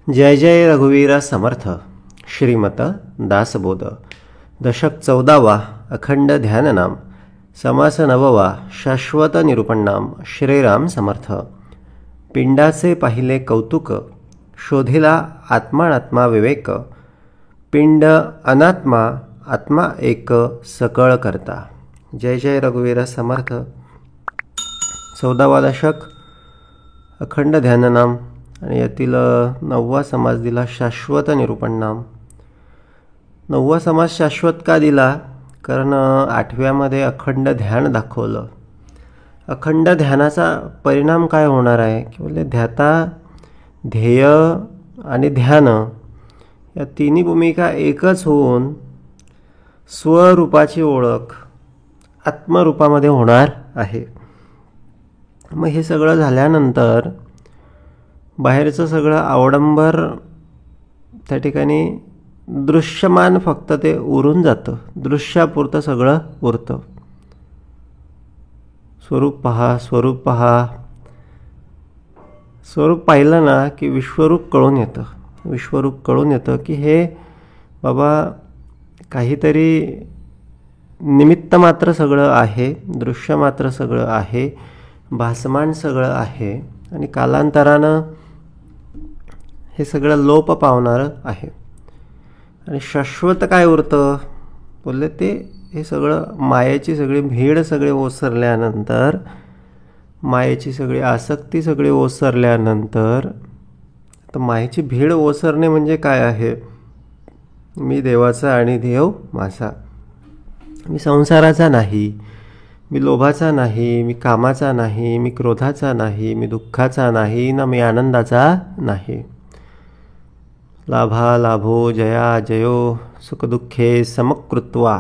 जय जय रघुवीर समर्थ. श्रीमत दासबोध. दशक 14वा. अखंड ध्याननाम. समास 9वा. शाश्वत निरूपणनाम. श्रीराम समर्थ. पिंडाचे पाहिले कौतुक, शोधिला आत्मानात्मा विवेक. पिंड अनात्मा, आत्मा एक सकळ करता. जय जय रघुवीर समर्थ. 14वा दशक अखंड ध्याननाम आणि यातील 9वा समास दिला शाश्वत निरूपणनाम. 9वा समास शाश्वत का दिला? कारण 8व्यामध्ये अखंड ध्यान दाखवलं. अखंड ध्यानाचा परिणाम काय होणार आहे की बोलले ध्याता, ध्येय आणि ध्यान या तिन्ही भूमिका एकच होऊन स्वरूपाची ओळख आत्मरूपामध्ये होणार आहे. मग हे सगळं झाल्यानंतर बाहेरचं सगळं अवडंबर त्या ठिकाणी दृश्यमान फक्त ते उरून जातं. दृश्यापुरतं सगळं उरतं. स्वरूप पहा, स्वरूप पहा. स्वरूप पाहिलं ना की विश्वरूप कळून येतं. विश्वरूप कळून येतं की हे बाबा काहीतरी निमित्त मात्र सगळं आहे, दृश्य मात्र सगळं आहे, भासमान सगळं आहे आणि कालांतरानं हे सगळं लोप पावणारं आहे. आणि शाश्वत काय उरतं बोलले ते हे सगळं मायेची सगळी भीड सगळे ओसरल्यानंतर, मायेची सगळी आसक्ती सगळी ओसरल्यानंतर, तर मायेची भीड ओसरणे म्हणजे काय आहे? मी देवाचा आणि देव माझा. मी संसाराचा नाही, मी लोभाचा नाही, मी कामाचा नाही, मी क्रोधाचा नाही, मी दुःखाचा नाही, ना मी आनंदाचा नाही. लाभा लाभो जया जयो सुखदुःखे समकृत्वा.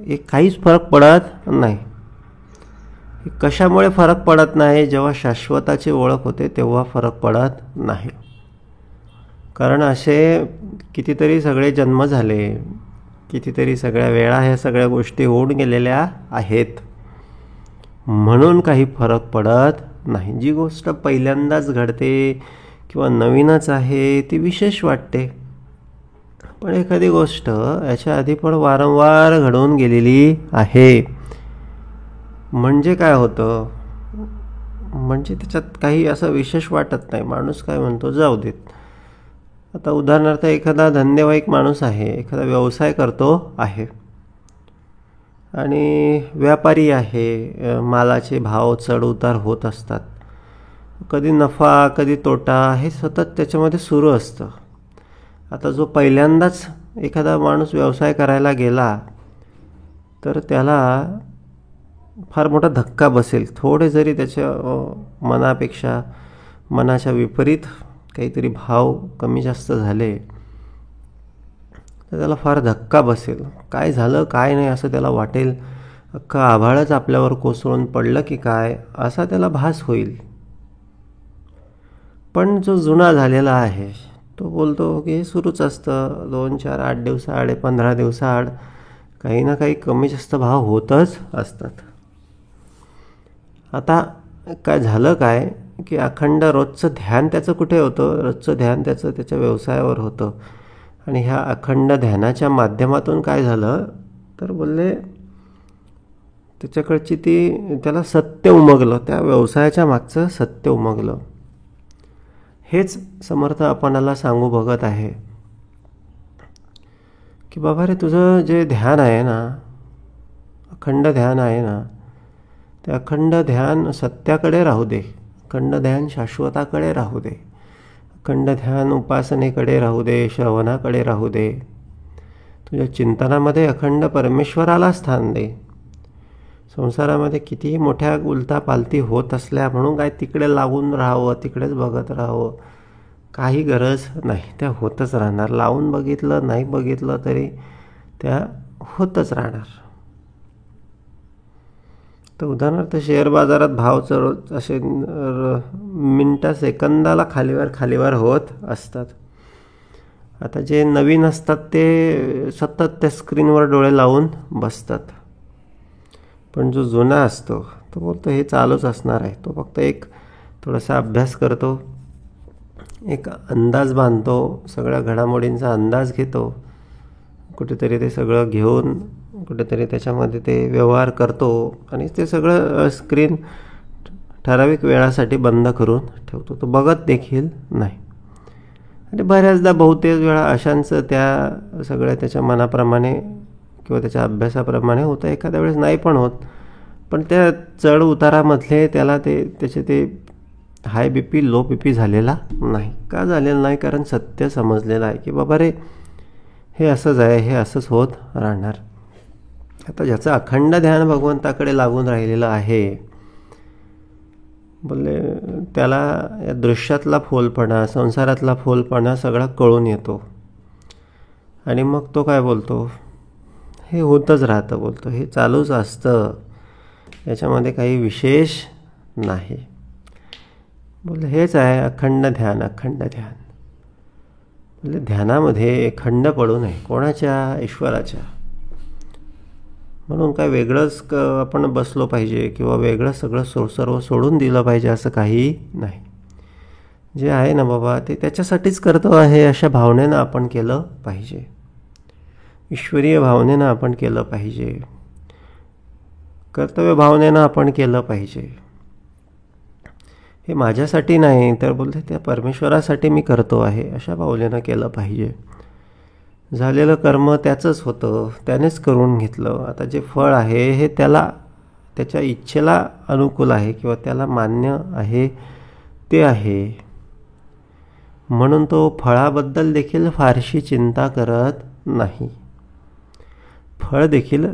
एक काहीच फरक पडत नाही. कशामुळे फरक पडत नाही? जेव्हा शाश्वताची ओळख होते तेव्हा फरक पडत नाही. कारण असे कितीतरी सगळे जन्म झाले, कितीतरी सगळ्या वेळा ह्या सगळ्या गोष्टी होऊन गेलेल्या आहेत म्हणून काही फरक पडत नाही. जी गोष्ट पहिल्यांदाच घडते किंवा नवीनच आहे ती विशेष वाटते. पण एखादी गोष्ट याच्या आधी पण वारंवार घडून गेलेली आहे म्हणजे काय होतं? म्हणजे त्याच्यात काही असं विशेष वाटत नाही. माणूस काय म्हणतो, जाऊ देत. आता उदाहरणार्थ एखादा धंदेवाईक माणूस आहे, एखादा व्यवसाय करतो आहे आणि व्यापारी आहे. मालाचे भाव चढ उतार होत असतात. कधी नफा कधी तोटा हे सतत त्याच्यामध्ये सुरू असतं. आता जो पहिल्यांदाच एखादा माणूस व्यवसाय करायला गेला तर त्याला फार मोठा धक्का बसेल. थोडे जरी त्याच्या मनापेक्षा मनाच्या विपरीत काहीतरी भाव कमी जास्त झाले तर त्याला फार धक्का बसेल. काय झालं काय नाही असं त्याला वाटेल. अख्खं आभाळच आपल्यावर कोसळून पडलं की काय असा त्याला भास होईल. पण जो जुना झालेला आहे तो बोलतो की हे सुरूच असतं. 2, 4, 8 दिवसाआड 15 दिवसाआड काही ना काही कमी जास्त भाव होतच असतात. आता काय झालं काय की अखंड रोजचं ध्यान त्याचं कुठे होतं? रोजचं ध्यान त्याचं त्याच्या व्यवसायावर होतं. आणि ह्या अखंड ध्यानाच्या माध्यमातून काय झालं तर बोलले त्याच्याकडची त्याला सत्य उमगलं. त्या व्यवसायाच्या मागचं सत्य उमगलं. हेच समर्थ आपणाला सांगू बघत आहे की बाबा रे, तुझं जे ध्यान आहे ना, अखंड ध्यान आहे ना, ते अखंड ध्यान सत्याकडे राहू दे. अखंड ध्यान शाश्वताकडे राहू दे. अखंड ध्यान उपासनेकडे राहू दे, श्रवणाकडे राहू दे. तुझ्या चिंतनामध्ये अखंड परमेश्वराला स्थान दे. संसारामध्ये कितीही मोठ्या उलतापालती होत असल्या म्हणून काय तिकडे लागून राहावं, तिकडेच बघत राहावं, काही गरज नाही. त्या होतच राहणार. लावून बघितलं नाही बघितलं तरी त्या होतच राहणार. तर उदाहरणार्थ शेअर बाजारात भाव चढ असे सेकंदाला खालीवर होत असतात. आता जे नवीन असतात ते सतत त्या स्क्रीनवर डोळे लावून बसतात. पण जो जुना असतो तो बोलतो हे चालूच असणार आहे. तो फक्त एक थोडासा अभ्यास करतो, एक अंदाज बांधतो, सगळ्या घडामोडींचा अंदाज घेतो, कुठेतरी ते सगळं घेऊन कुठेतरी त्याच्यामध्ये ते व्यवहार करतो आणि ते सगळं स्क्रीन ठराविक वेळासाठी बंद करून ठेवतो. तो बघत देखील नाही. आणि बऱ्याचदा बहुतेक वेळा अशांचं त्या सगळ्या त्याच्या मनाप्रमाणे किंवा त्याच्या अभ्यासाप्रमाणे होतं. एखाद्या वेळेस नाही पण होत, पण त्या चढ उतारामधले त्याला त्याचे ते हाय बी पी लो बी पी झालेला नाही. का झालेला नाही? कारण सत्य समजलेलं आहे की बाबा रे, हे असंच आहे, हे असंच होत राहणार. आता ज्याचं अखंड ध्यान भगवंताकडे लागून राहिलेलं आहे, बोलले त्याला या दृश्यातला फोलपणा, संसारातला फोलपणा सगळा कळून येतो. आणि मग तो काय बोलतो, हे होतच राहतं, बोलतो हे चालूच असतं, याच्यामध्ये काही विशेष नाही. बोलले हेच आहे अखंड ध्यान. अखंड ध्यान बोलले ध्यानामध्ये खंड पडू नये. कोणाच्या? ईश्वराच्या. म्हणून काय वेगळंच आपण बसलो पाहिजे किंवा वेगळं सगळं सर्व सोडून दिलं पाहिजे असं काही नाही. जे आहे ना बाबा ते त्याच्यासाठीच करतो आहे अशा भावनेनं आपण केलं पाहिजे. ईश्वरीय भावनेनं आपण केलं पाहिजे. कर्तव्य भावनेनं आपण केलं पाहिजे. हे माझ्यासाठी नाही तर बोलते त्या परमेश्वरासाठी मी करतो आहे अशा भावनेनं केलं पाहिजे. झालेलं कर्म त्याचंच होतं, त्यानेच करून घेतलं. आता जे फळ आहे हे त्याला त्याच्या इच्छेला अनुकूल आहे किंवा त्याला मान्य आहे ते आहे. म्हणून तो फळाबद्दल देखील फारशी चिंता करत नाही. फळ देखील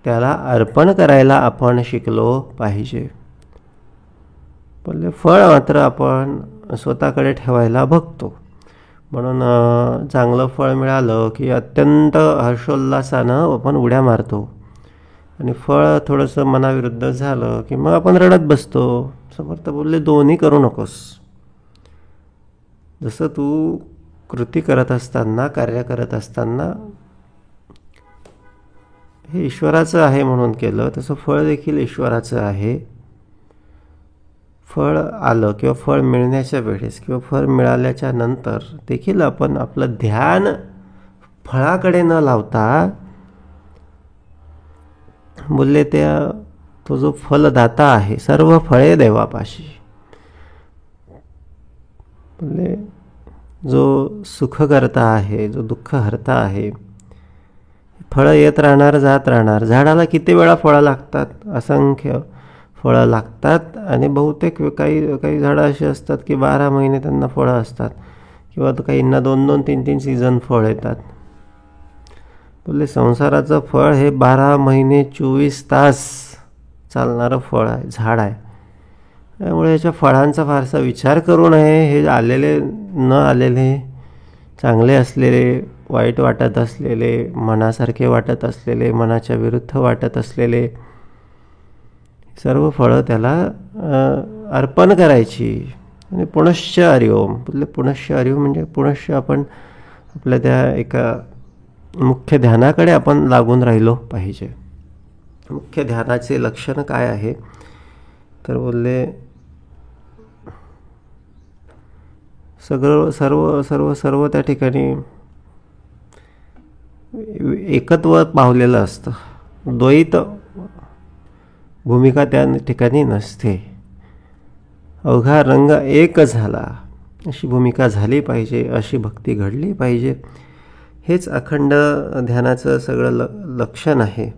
त्याला अर्पण करायला आपण शिकलो पाहिजे. बोलले फळ मात्र आपण स्वतःकडे ठेवायला बघतो. म्हणून चांगलं फळ मिळालं की अत्यंत हर्षोल्लासानं आपण उड्या मारतो आणि फळ थोडंसं मनाविरुद्ध झालं की मग आपण रडत बसतो. समर्थ बोलले दोन्ही करू नकोस. जसं तू कृती करत असताना, कार्य करत असताना हे ईश्वराचं आहे म्हणून केलं, तसं फळ देखील ईश्वराचं आहे. फळ आलं किंवा फळ मिळण्याच्या वेळेस किंवा फळ मिळाल्याच्या नंतर देखील आपण आपलं ध्यान फळाकडे न लावता बोलले तो जो फलदाता आहे, सर्व फळे देवापाशी. बोलले जो सुखकर्ता आहे, जो दुःख हरता आहे, फळं येत राहणार, जात राहणार. झाडाला किती वेळा फळं लागतात? असंख्य फळं लागतात. आणि बहुतेक काही झाडं अशी असतात की 12 महिने त्यांना फळं असतात किंवा काहींना 2-2, 3-3 सीझन फळ येतात. बोलले संसाराचं फळ हे 12 महिने 24 तास चालणारं फळ आहे, झाड आहे. त्यामुळे याच्या फळांचा फारसा विचार करू नये. हे आलेले न आलेले, चांगले असलेले, वाईट वाटत असलेले, मनासारखे वाटत असलेले, मनाच्या विरुद्ध वाटत असलेले सर्व फळं त्याला अर्पण करायची. आणि पुनश्च हरिओम. बोलले पुनश्च हरिओम म्हणजे पुनश्च आपण आपल्या त्या एका मुख्य ध्यानाकडे आपण लागून राहिलो पाहिजे. मुख्य ध्यानाचे लक्षण काय आहे तर बोलले सर्व त्या ठिकाणी एकत्व पावलेलं असतं. द्वैत भूमिका त्या ठिकाणी नसते. अवघा रंग एक झाला अशी भूमिका झाली पाहिजे, अशी भक्ती घडली पाहिजे. हेच अखंड ध्यानाचं सगळं लक्षण आहे.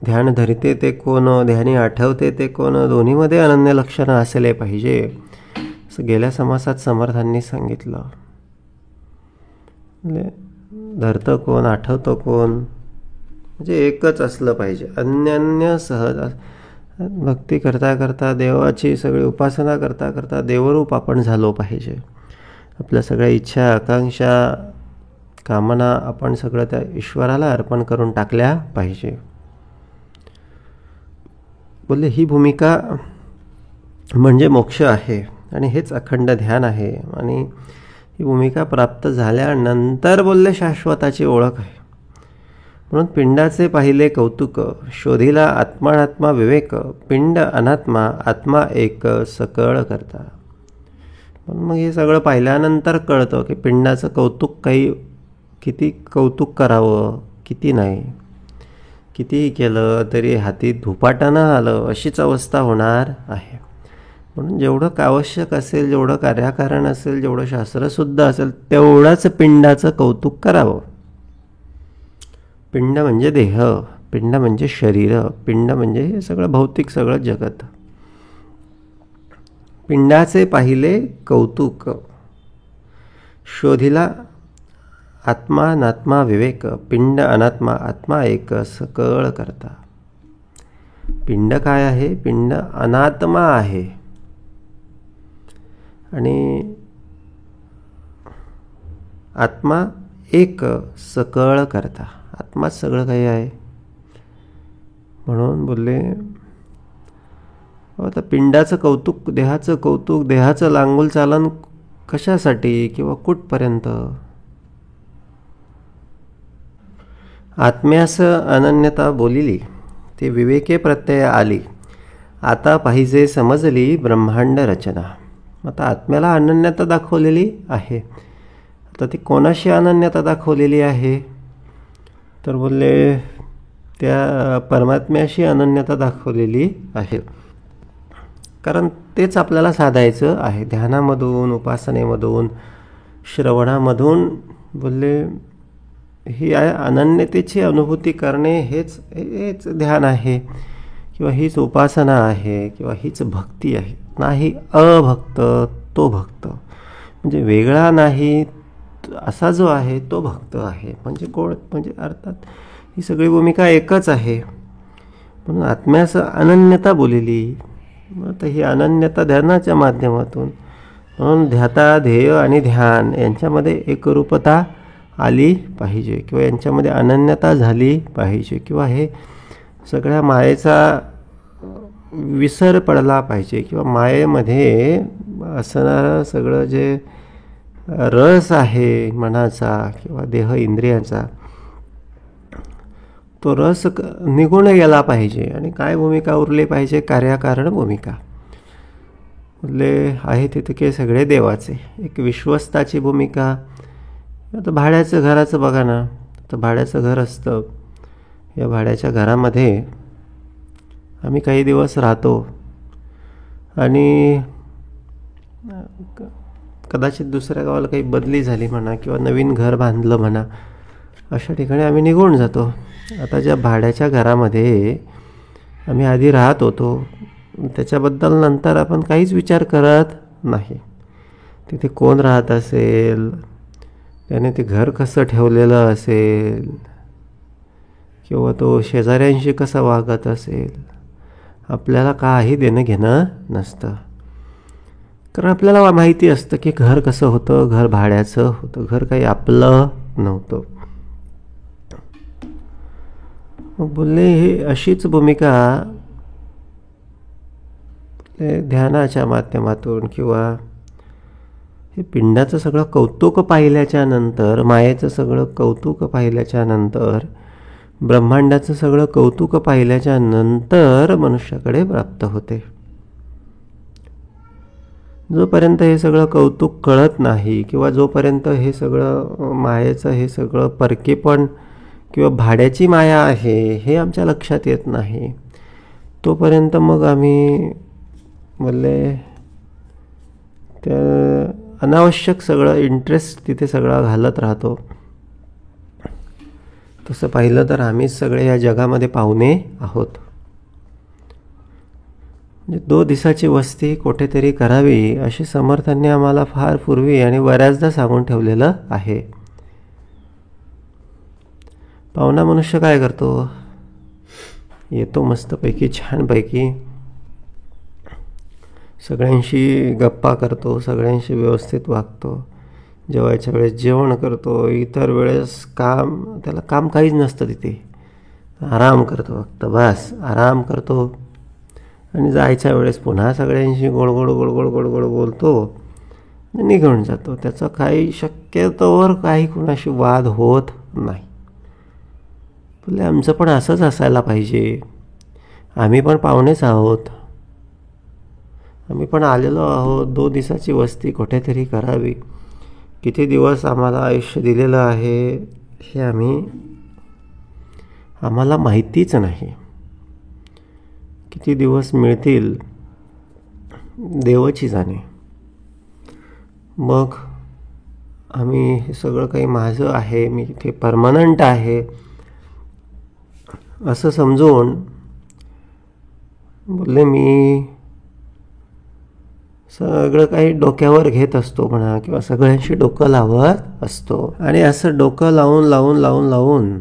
ध्यान धरिते ते कोण, ध्यानी आठवते ते कोण, दोन्हीमध्ये अनन्य लक्षणं असले पाहिजे असं गेल्या समासात समर्थांनी सांगितलं. धरतं कोण, आठवतं कोण, म्हणजे एकच असलं पाहिजे. अन्य सहज भक्ती करता करता, देवाची सगळी उपासना करता करता देवरूप आपण झालो पाहिजे. आपल्या सगळ्या इच्छा, आकांक्षा, कामना आपण सगळं त्या ईश्वराला अर्पण करून टाकल्या पाहिजे. बोलले ही भूमिका म्हणजे मोक्ष आहे आणि हेच अखंड ध्यान आहे. आणि ही भूमिका प्राप्त झाल्यानंतर बोलले शाश्वताची ओळख आहे. म्हणून पिंडाचे पाहिले कौतुक, शोधिला आत्मानात्मा विवेक, पिंड अनात्मा आत्मा एक सकळ करता. पण मग हे सगळं पाहिल्यानंतर कळतं की पिंडाचं कौतुक किती कौतुक करावं, किती नाही. कितीही केलं तरी हाती धुपाटानं आलं अशीच अवस्था होणार आहे. म्हणून जेवढं आवश्यक असेल, जेवढं कार्याकारण असेल, जेवढं शास्त्रशुद्ध असेल तेवढंच पिंडाचं कौतुक करावं. पिंड म्हणजे देह, पिंड म्हणजे शरीर, पिंड म्हणजे हे सगळं भौतिक सगळं जगत. पिंडाचे पाहिले कौतुक, शोधिला आत्मा नात्मा विवेक, पिंड अनात्मा आत्मा एक सकळ करता. पिंड काय आहे? पिंड अनात्मा आहे आणि आत्मा एक सकळ करता. आत्माच सगळं काही आहे. म्हणून बोलले आता पिंडाचं कौतुक, देहाचं कौतुक, देहाचं लांगुल चालन कशासाठी किंवा कुठपर्यंत? आत्म्यास अनन्यता बोलिली, ते विवेके प्रत्यय आली, आता पाहिजे समजली ब्रह्मांड रचना. आता आत्म्याला अनन्यता दाखवलेली आहे. आता ती कोणाशी अनन्यता दाखवलेली आहे? तर बोलले त्या परमात्म्याशी अनन्यता दाखवलेली आहे. कारण तेच आपल्याला साधायचं आहे. ध्यानामधून, उपासनेमधून, श्रवणामधून बोलले ही अनन्यतेची अनुभूती करणे हेच ध्यान आहे किंवा हीच उपासना आहे किंवा हीच भक्ती आहे. नाही अभक्त तो भक्त, म्हणजे वेगळा नाही असा जो आहे तो भक्त आहे. म्हणजे कोण? म्हणजे अर्थात ही सगळी भूमिका एकच आहे. म्हणून आत्म्यास अनन्यता बोलली. तर ही अनन्यता ध्यानाच्या माध्यमातून, म्हणून ध्याता, ध्येय आणि ध्यान यांच्यामध्ये एकरूपता आली पाहिजे किंवा यांच्यामध्ये अनन्यता झाली पाहिजे किंवा हे सगळ्या मायेचा विसर पडला पाहिजे किंवा मायेमध्ये असणारं सगळं जे रस आहे मनाचा किंवा देह इंद्रियांचा तो रस निघून गेला पाहिजे. आणि काय भूमिका उरली पाहिजे? कार्याकारण भूमिका. म्हणजे आहे तितके सगळे देवाचे. एक विश्वस्ताची भूमिका. आता भाड्याचं घराचं बघा ना, तर भाड्याचं घर असतं. या भाड्याच्या घरामध्ये आम्ही काही दिवस राहतो आणि कदाचित दुसऱ्या गावाला काही बदली झाली म्हणा किंवा नवीन घर बांधलं म्हणा, अशा ठिकाणी आम्ही निघून जातो. आता ज्या भाड्याच्या घरामध्ये आम्ही आधी राहत होतो त्याच्याबद्दल नंतर आपण काहीच विचार करत नाही. तिथे कोण राहत असेल, त्याने ते घर कसं ठेवलेलं असेल किंवा तो शेजाऱ्यांशी कसा वागत असेल, आपल्याला काही देणं घेणं नसतं. कारण आपल्याला माहिती असतं की घर कसं होतं, घर भाड्याचं होतं, घर काही आपलं नव्हतं. मग बोलले हे अशीच भूमिका ध्यानाच्या माध्यमातून किंवा हे पिंडाचं सगळं कौतुक पाहिल्याच्या नंतर, मायेचं सगळं कौतुक पाहिल्याच्या नंतर, ब्रह्मांडाचं सगळं कौतुक पाहिल्याच्या नंतर मनुष्याकडे प्राप्त होते. जोपर्यंत हे सगळं कौतुक कळत नाही किंवा जोपर्यंत हे सगळं मायेचं हे सगळं परकेपण किंवा भाड्याची माया आहे हे आमच्या लक्षात येत नाही, तोपर्यंत मग आम्ही बोलले त्या अनावश्यक सगळं इंटरेस्ट तिथे सगळा घालत राहतो. तसं पाहिलं तर आम्हीच सगळे या जगामध्ये पाहुणे आहोत. म्हणजे 2 दिवसाची वस्ती कुठेतरी करावी अशी समर्थांनी आम्हाला फार पूर्वी आणि बऱ्याचदा सांगून ठेवलेलं आहे. पाहुणा मनुष्य काय करतो? येतो मस्तपैकी, छानपैकी, सगळ्यांशी गप्पा करतो, सगळ्यांशी व्यवस्थित वागतो, जेवायच्या वेळेस जेवण करतो, इतर वेळेस त्याला काम काहीच नसतं, तिथे आराम करतो, फक्त बस आराम करतो. आणि जायच्या वेळेस पुन्हा सगळ्यांशी गोड गोड गोड गोड गोड गोड बोलतो, निघून जातो. त्याचा काही शक्यतोवर काही कुणाशी वाद होत नाही. बोलले आमचं पण असंच असायला पाहिजे, आम्ही पण पाहुणेच आहोत, आम्ही पण आलेलो आहोत, 2 दिवसाची वस्ती कुठेतरी करावी. किती दिवस आम्हाला आयुष्य दिलेलं आहे हे आम्हाला माहितीच नाही. किती दिवस मिळतील देवाची जाणे. मग आम्ही हे सगळं काही माझं आहे, मी इथे परमनंट आहे असं समजून बोलले मी सगळं काही डोक्यावर घेत असतो म्हणा, किंवा सगळ्यांशी डोकं लावत असतो. आणि असं डोकं लावून लावून लावून लावून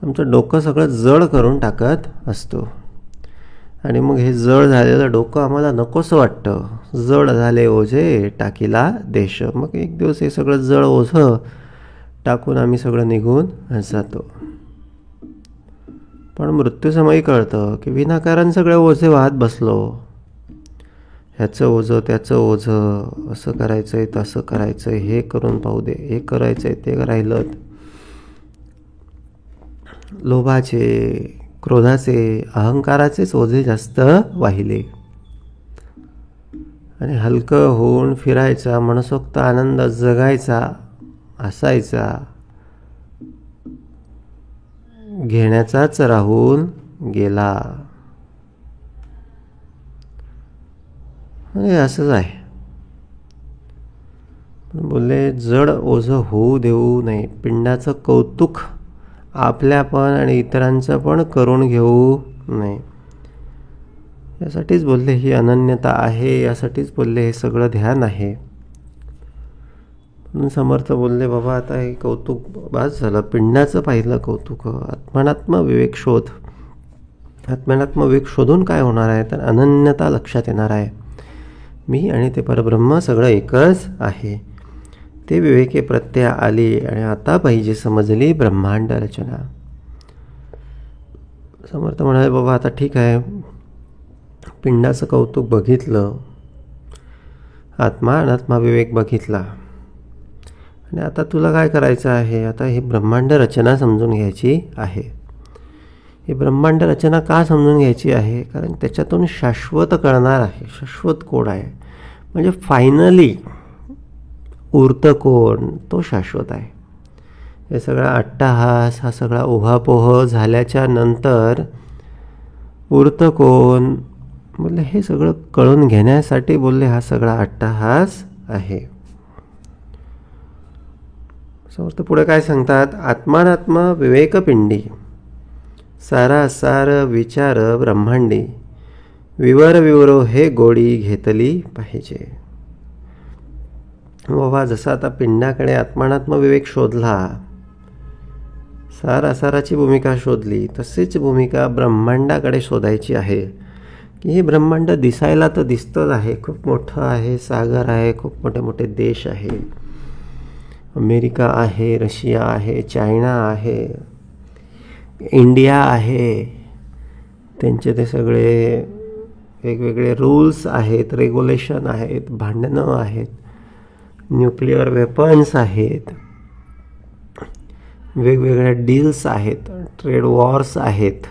आमचं डोकं सगळं जड करून टाकत असतो. आणि मग हे जड झालेलं डोकं आम्हाला नकोसं वाटतं. जड झाले ओझे टाकीला देश. मग एक दिवस हे सगळं जड ओझं टाकून आम्ही सगळं निघून जातो. पण मृत्यूसमयी कळतं की विनाकारण सगळे ओझे वाहत बसलो. ह्याचं ओझं त्याचं ओझं, असं करायचंय तसं करायचंय, हे करून पाहू दे, हे करायचंय ते राहिलं. लोभाचे, क्रोधाचे, अहंकाराचेच ओझे जास्त वाहिले. आणि हलकं होऊन फिरायचा, मनसोक्त आनंद जगायचा, हसायचा, घेण्याचाच राहून गेला. हे असंच आहे. बोलले जड ओझं होऊ देऊ नये. पिंडाचं कौतुक आपल्या पण आणि इतरांचं पण करून घेऊ नये. यासाठीच बोलले ही अनन्यता आहे, यासाठीच बोलले हे सगळं ध्यान आहे. म्हणून समर्थ बोलले बाबा आता हे कौतुक बास झालं. पिंडाचं पाहिलं कौतुक. आत्मनात्म विवेक शोध. आत्मनात्म विवेक शोधून काय होणार आहे तर अनन्यता लक्षात येणार आहे. मी आणि ते परब्रह्म सगळं एकच आहे. ते विवेके प्रत्यय आली आणि आता पाहिजे समजली ब्रह्मांड रचना. समर्थ म्हणाले बाबा आता ठीक आहे, पिंडाचं कौतुक बघितलं, आत्मा अनात्मा विवेक बघितला, आणि आता तुला काय करायचं आहे, आता ही ब्रह्मांड रचना समजून घ्यायची आहे. ही ब्रह्मांड रचना का समजून घ्यायची आहे? कारण त्याच्यातून शाश्वत कळणार आहे. शाश्वत कोण आहे म्हणजे फायनली उरतं कोण, तो शाश्वत आहे. हे सगळा अट्टाहास, हा सगळा उहापोह झाल्याच्या नंतर उरतं कोण बोलले हे सगळं कळून घेण्यासाठी बोलले हा सगळा अट्टाहास आहे. समर्थ पुढे काय सांगतात, आत्मानात्म विवेकपिंडी सारा सार विचार ब्रह्मांडी विवर विवरो हे गोडी घेतली पाहिजे. बाबा जसा आता पिंडाकडे आत्मानात्म विवेक शोधला, सार असाराची भूमिका शोधली, तसेच भूमिका ब्रह्मांडाकडे शोधायची आहे. की हे ब्रह्मांड दिसायला तर दिसतंच आहे, खूप मोठं आहे, सागर आहे, खूप मोठे मोठे देश आहे, अमेरिका आहे, रशिया आहे, चायना आहे, इंडिया आहे. त्यांचे ते सगळे वेगवेगळे रूल्स आहेत, रेग्युलेशन आहेत, भांडणं आहेत, न्यूक्लिअर वेपन्स आहेत, वेगवेगळ्या डील्स आहेत, ट्रेड वॉर्स आहेत,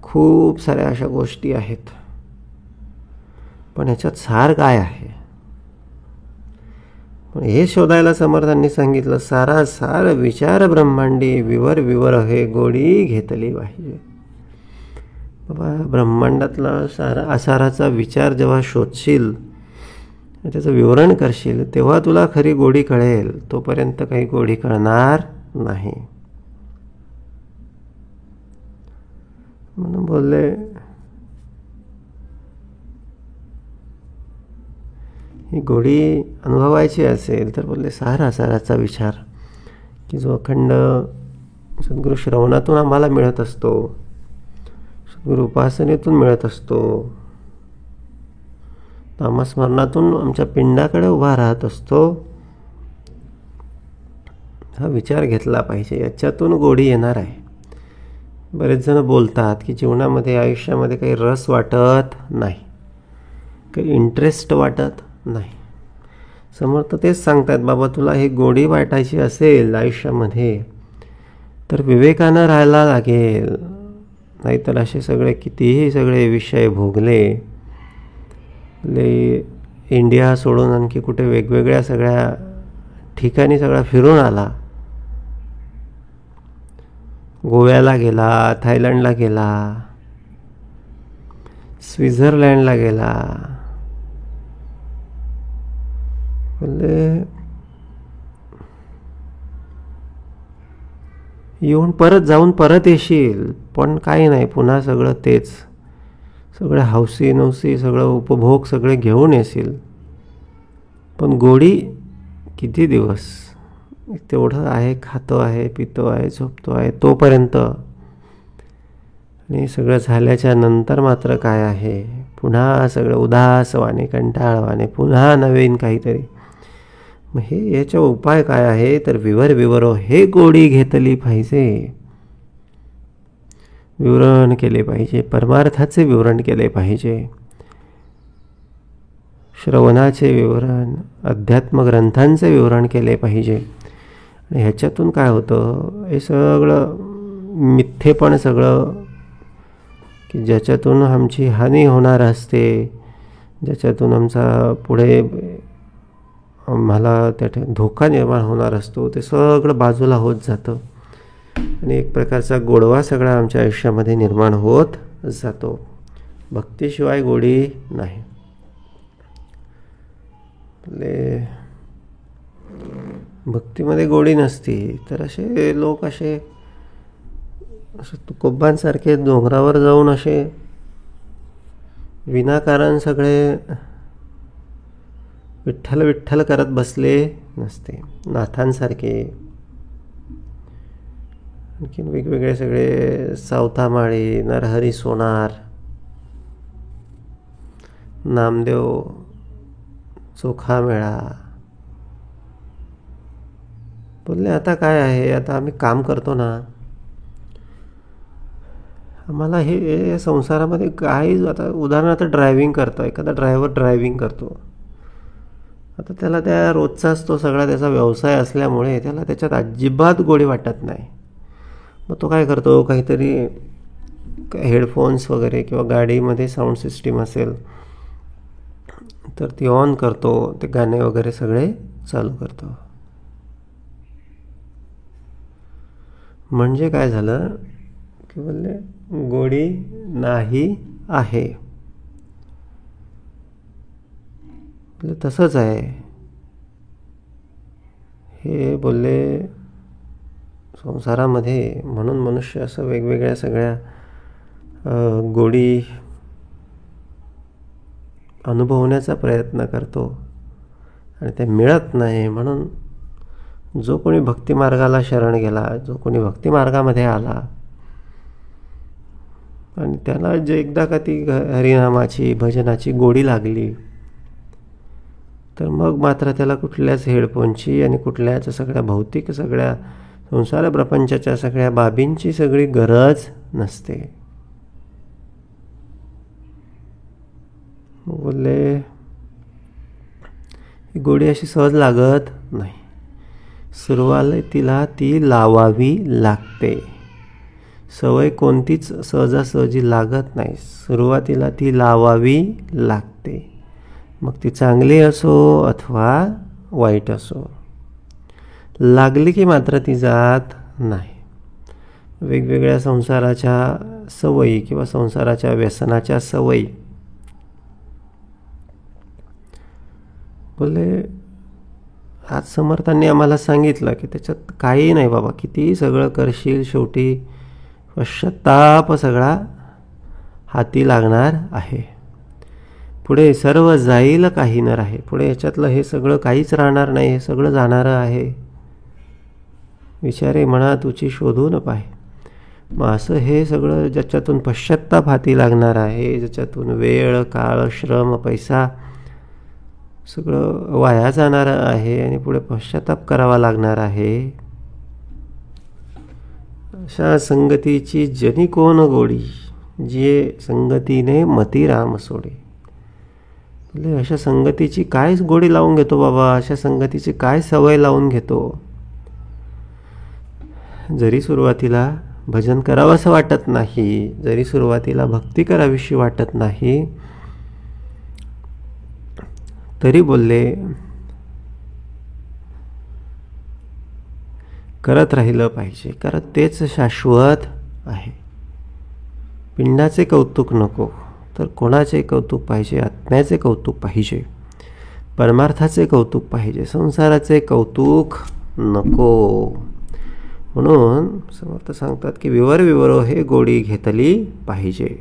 खूप साऱ्या अशा गोष्टी आहेत. पण ह्याच्यात सार काय आहे हे शोधायला समर्थांनी सांगितलं. सारा सार विचार ब्रह्मांडी विवर विवर हे गोडी घेतली पाहिजे. बाबा ब्रह्मांडातला सारा असाराचा विचार जेव्हा शोधशील, त्याचं विवरण करशील, तेव्हा तुला खरी गोडी कळेल. तोपर्यंत काही गोडी कळणार नाही. म्हणून बोलले ही गोडी अनुभवायची असेल तर बोलले सारा साराचा विचार की जो अखंड सद्गुरू श्रवणातून आम्हाला मिळत असतो, सद्गुरू उपासनेतून मिळत असतो, नामस्मरणातून आमच्या पिंडाकडे उभा राहत असतो, हा विचार घेतला पाहिजे. याच्यातून गोडी येणार आहे. बरेच जण बोलतात की जीवनामध्ये आयुष्यामध्ये काही रस वाटत नाही, काही इंटरेस्ट वाटत नाही, समर्थ तेच सांगतात, बाबा तुला ही गोडी वाटायची असेल आयुष्यामध्ये तर विवेकानं राहायला लागेल, नाहीतर असे सगळे कितीही सगळे विषय भोगले, इंडिया सोडून आणखी कुठे वेगवेगळ्या सगळ्या ठिकाणी सगळा फिरून आला, गोव्याला गेला, थायलंडला गेला, स्वित्झर्लंडला गेला, बोलले येऊन परत जाऊन परत येशील, पण काही नाही, पुन्हा सगळं तेच, सगळे हौसी नवसी सगळं उपभोग सगळे घेऊन येशील, पण गोडी किती दिवस, तेवढं आहे, खातो आहे, पितो आहे, झोपतो आहे तोपर्यंत, आणि सगळं झाल्याच्या नंतर मात्र काय आहे, पुन्हा सगळं उदासवाने कंटाळवाने पुन्हा नवीन काहीतरी. मग हे याचा उपाय काय आहे तर विवरो हे गोडी घेतली पाहिजे, विवरण केले पाहिजे, परमार्थाचे विवरण केले पाहिजे, श्रवणाचे विवरण, अध्यात्म ग्रंथांचे विवरण केले पाहिजे. आणि ह्याच्यातून काय होतं, हे सगळं मिथ्येपण सगळं की ज्याच्यातून आमची हानी होणार असते, ज्याच्यातून आमचा पुढे आम्हाला त्या धोका निर्माण होणार असतो, ते सगळं बाजूला होत जातं आणि एक प्रकारचा गोडवा सगळा आमच्या आयुष्यामध्ये निर्माण होत जातो. भक्तीशिवाय गोडी नाही. भक्तीमध्ये गोडी नसती तर असे लोक असे तुकोबांसारखे डोंगरावर जाऊन असे विनाकारण सगळे विठ्ठल विठ्ठल करत बसले नसते. नाथांसारखे आणखीन वेगवेगळे सगळे सावतामाळी, नरहरी सोनार, नामदेव चोखामेळा, बोलले आता काय आहे, आता आम्ही काम करतो ना, आम्हाला हे संसारामध्ये काही, आता उदाहरणार्थ ड्रायव्हिंग करतो, एखादा ड्रायव्हर ड्रायव्हिंग करतो, आता त्याला त्या रोजचाच तो सगळा त्याचा व्यवसाय असल्यामुळे त्याला त्याच्यात अजिबात गोडी वाटत नाही. मग तो काय करतो, काहीतरी हेडफोन्स वगैरे किंवा गाडीमध्ये साऊंड सिस्टीम असेल तर ती ऑन करतो, ते गाणे वगैरे सगळे चालू करतो. म्हणजे काय झालं की बोलले गोडी नाही आहे. तसंच आहे हे, बोलले संसारामध्ये म्हणून मनुष्य असं वेगवेगळ्या सगळ्या गोडी अनुभवण्याचा प्रयत्न करतो आणि ते मिळत नाही. म्हणून जो कोणी भक्तिमार्गाला शरण गेला, जो कोणी भक्तिमार्गामध्ये आला आणि त्याला जे एकदा का ती हरिनामाची भजनाची गोडी लागली तर मग मात्र त्याला कुठल्याच हेडफोनची आणि कुठल्याच सगळ्या भौतिक सगळ्या संसार प्रपंचाच्या सगळ्या बाबींची सगळी गरज नसते. बोलले ही गोडी अशी सहज लागत नाही, सुरुवातीला ती लावावी लागते. सवय कोणतीच सहजासहजी लागत नाही, सुरुवातीला ती लावावी लागते. मग ती चांगली असो अथवा वाईट असो, लागली की मात्र ती जात नाही. वेगवेगळ्या संसाराच्या सवयी किंवा संसाराच्या व्यसनाच्या सवयी, बोले आज समर्थांनी आम्हाला सांगितलं की त्याच्यात काही नाही बाबा, कितीही सगळं करशील शेवटी पश्चाताप सगळा हाती लागणार आहे. पुढे सर्व जाईल काही न राहे, पुढे याच्यातलं हे सगळं काहीच राहणार नाही, हे सगळं जाणारं आहे. विचारे म्हणा तुझी शोधून पाहे. मग असं हे सगळं ज्याच्यातून पश्चाताप हाती लागणार आहे, ज्याच्यातून वेळ काळ श्रम पैसा सगळं वाया जाणार आहे आणि पुढे पश्चाताप करावा लागणार आहे, अशा संगतीची जनी कोण गोडी, जिये संगतीने मती राम सोडे. म्हणजे अशा संगतीची काय गोडी लावून घेतो बाबा, अशा संगतीची काय सवय लावून घेतो. जरी सुरुवातीला भजन करावंसं वाटत नाही, जरी सुरुवातीला भक्ती करावीशी वाटत नाही, तरी बोलले करत राहिलं पाहिजे, कारण तेच शाश्वत आहे. पिंडाचे कौतुक नको, तर कोणाचे कौतुक पाहिजे? आत्म्याचे कौतुक पाहिजे, परमार्थाचे कौतुक पाहिजे, संसाराचे कौतुक नको. म्हणून समर्थ सांगतात की विवर विवरो हे गोडी घेतली पाहिजे.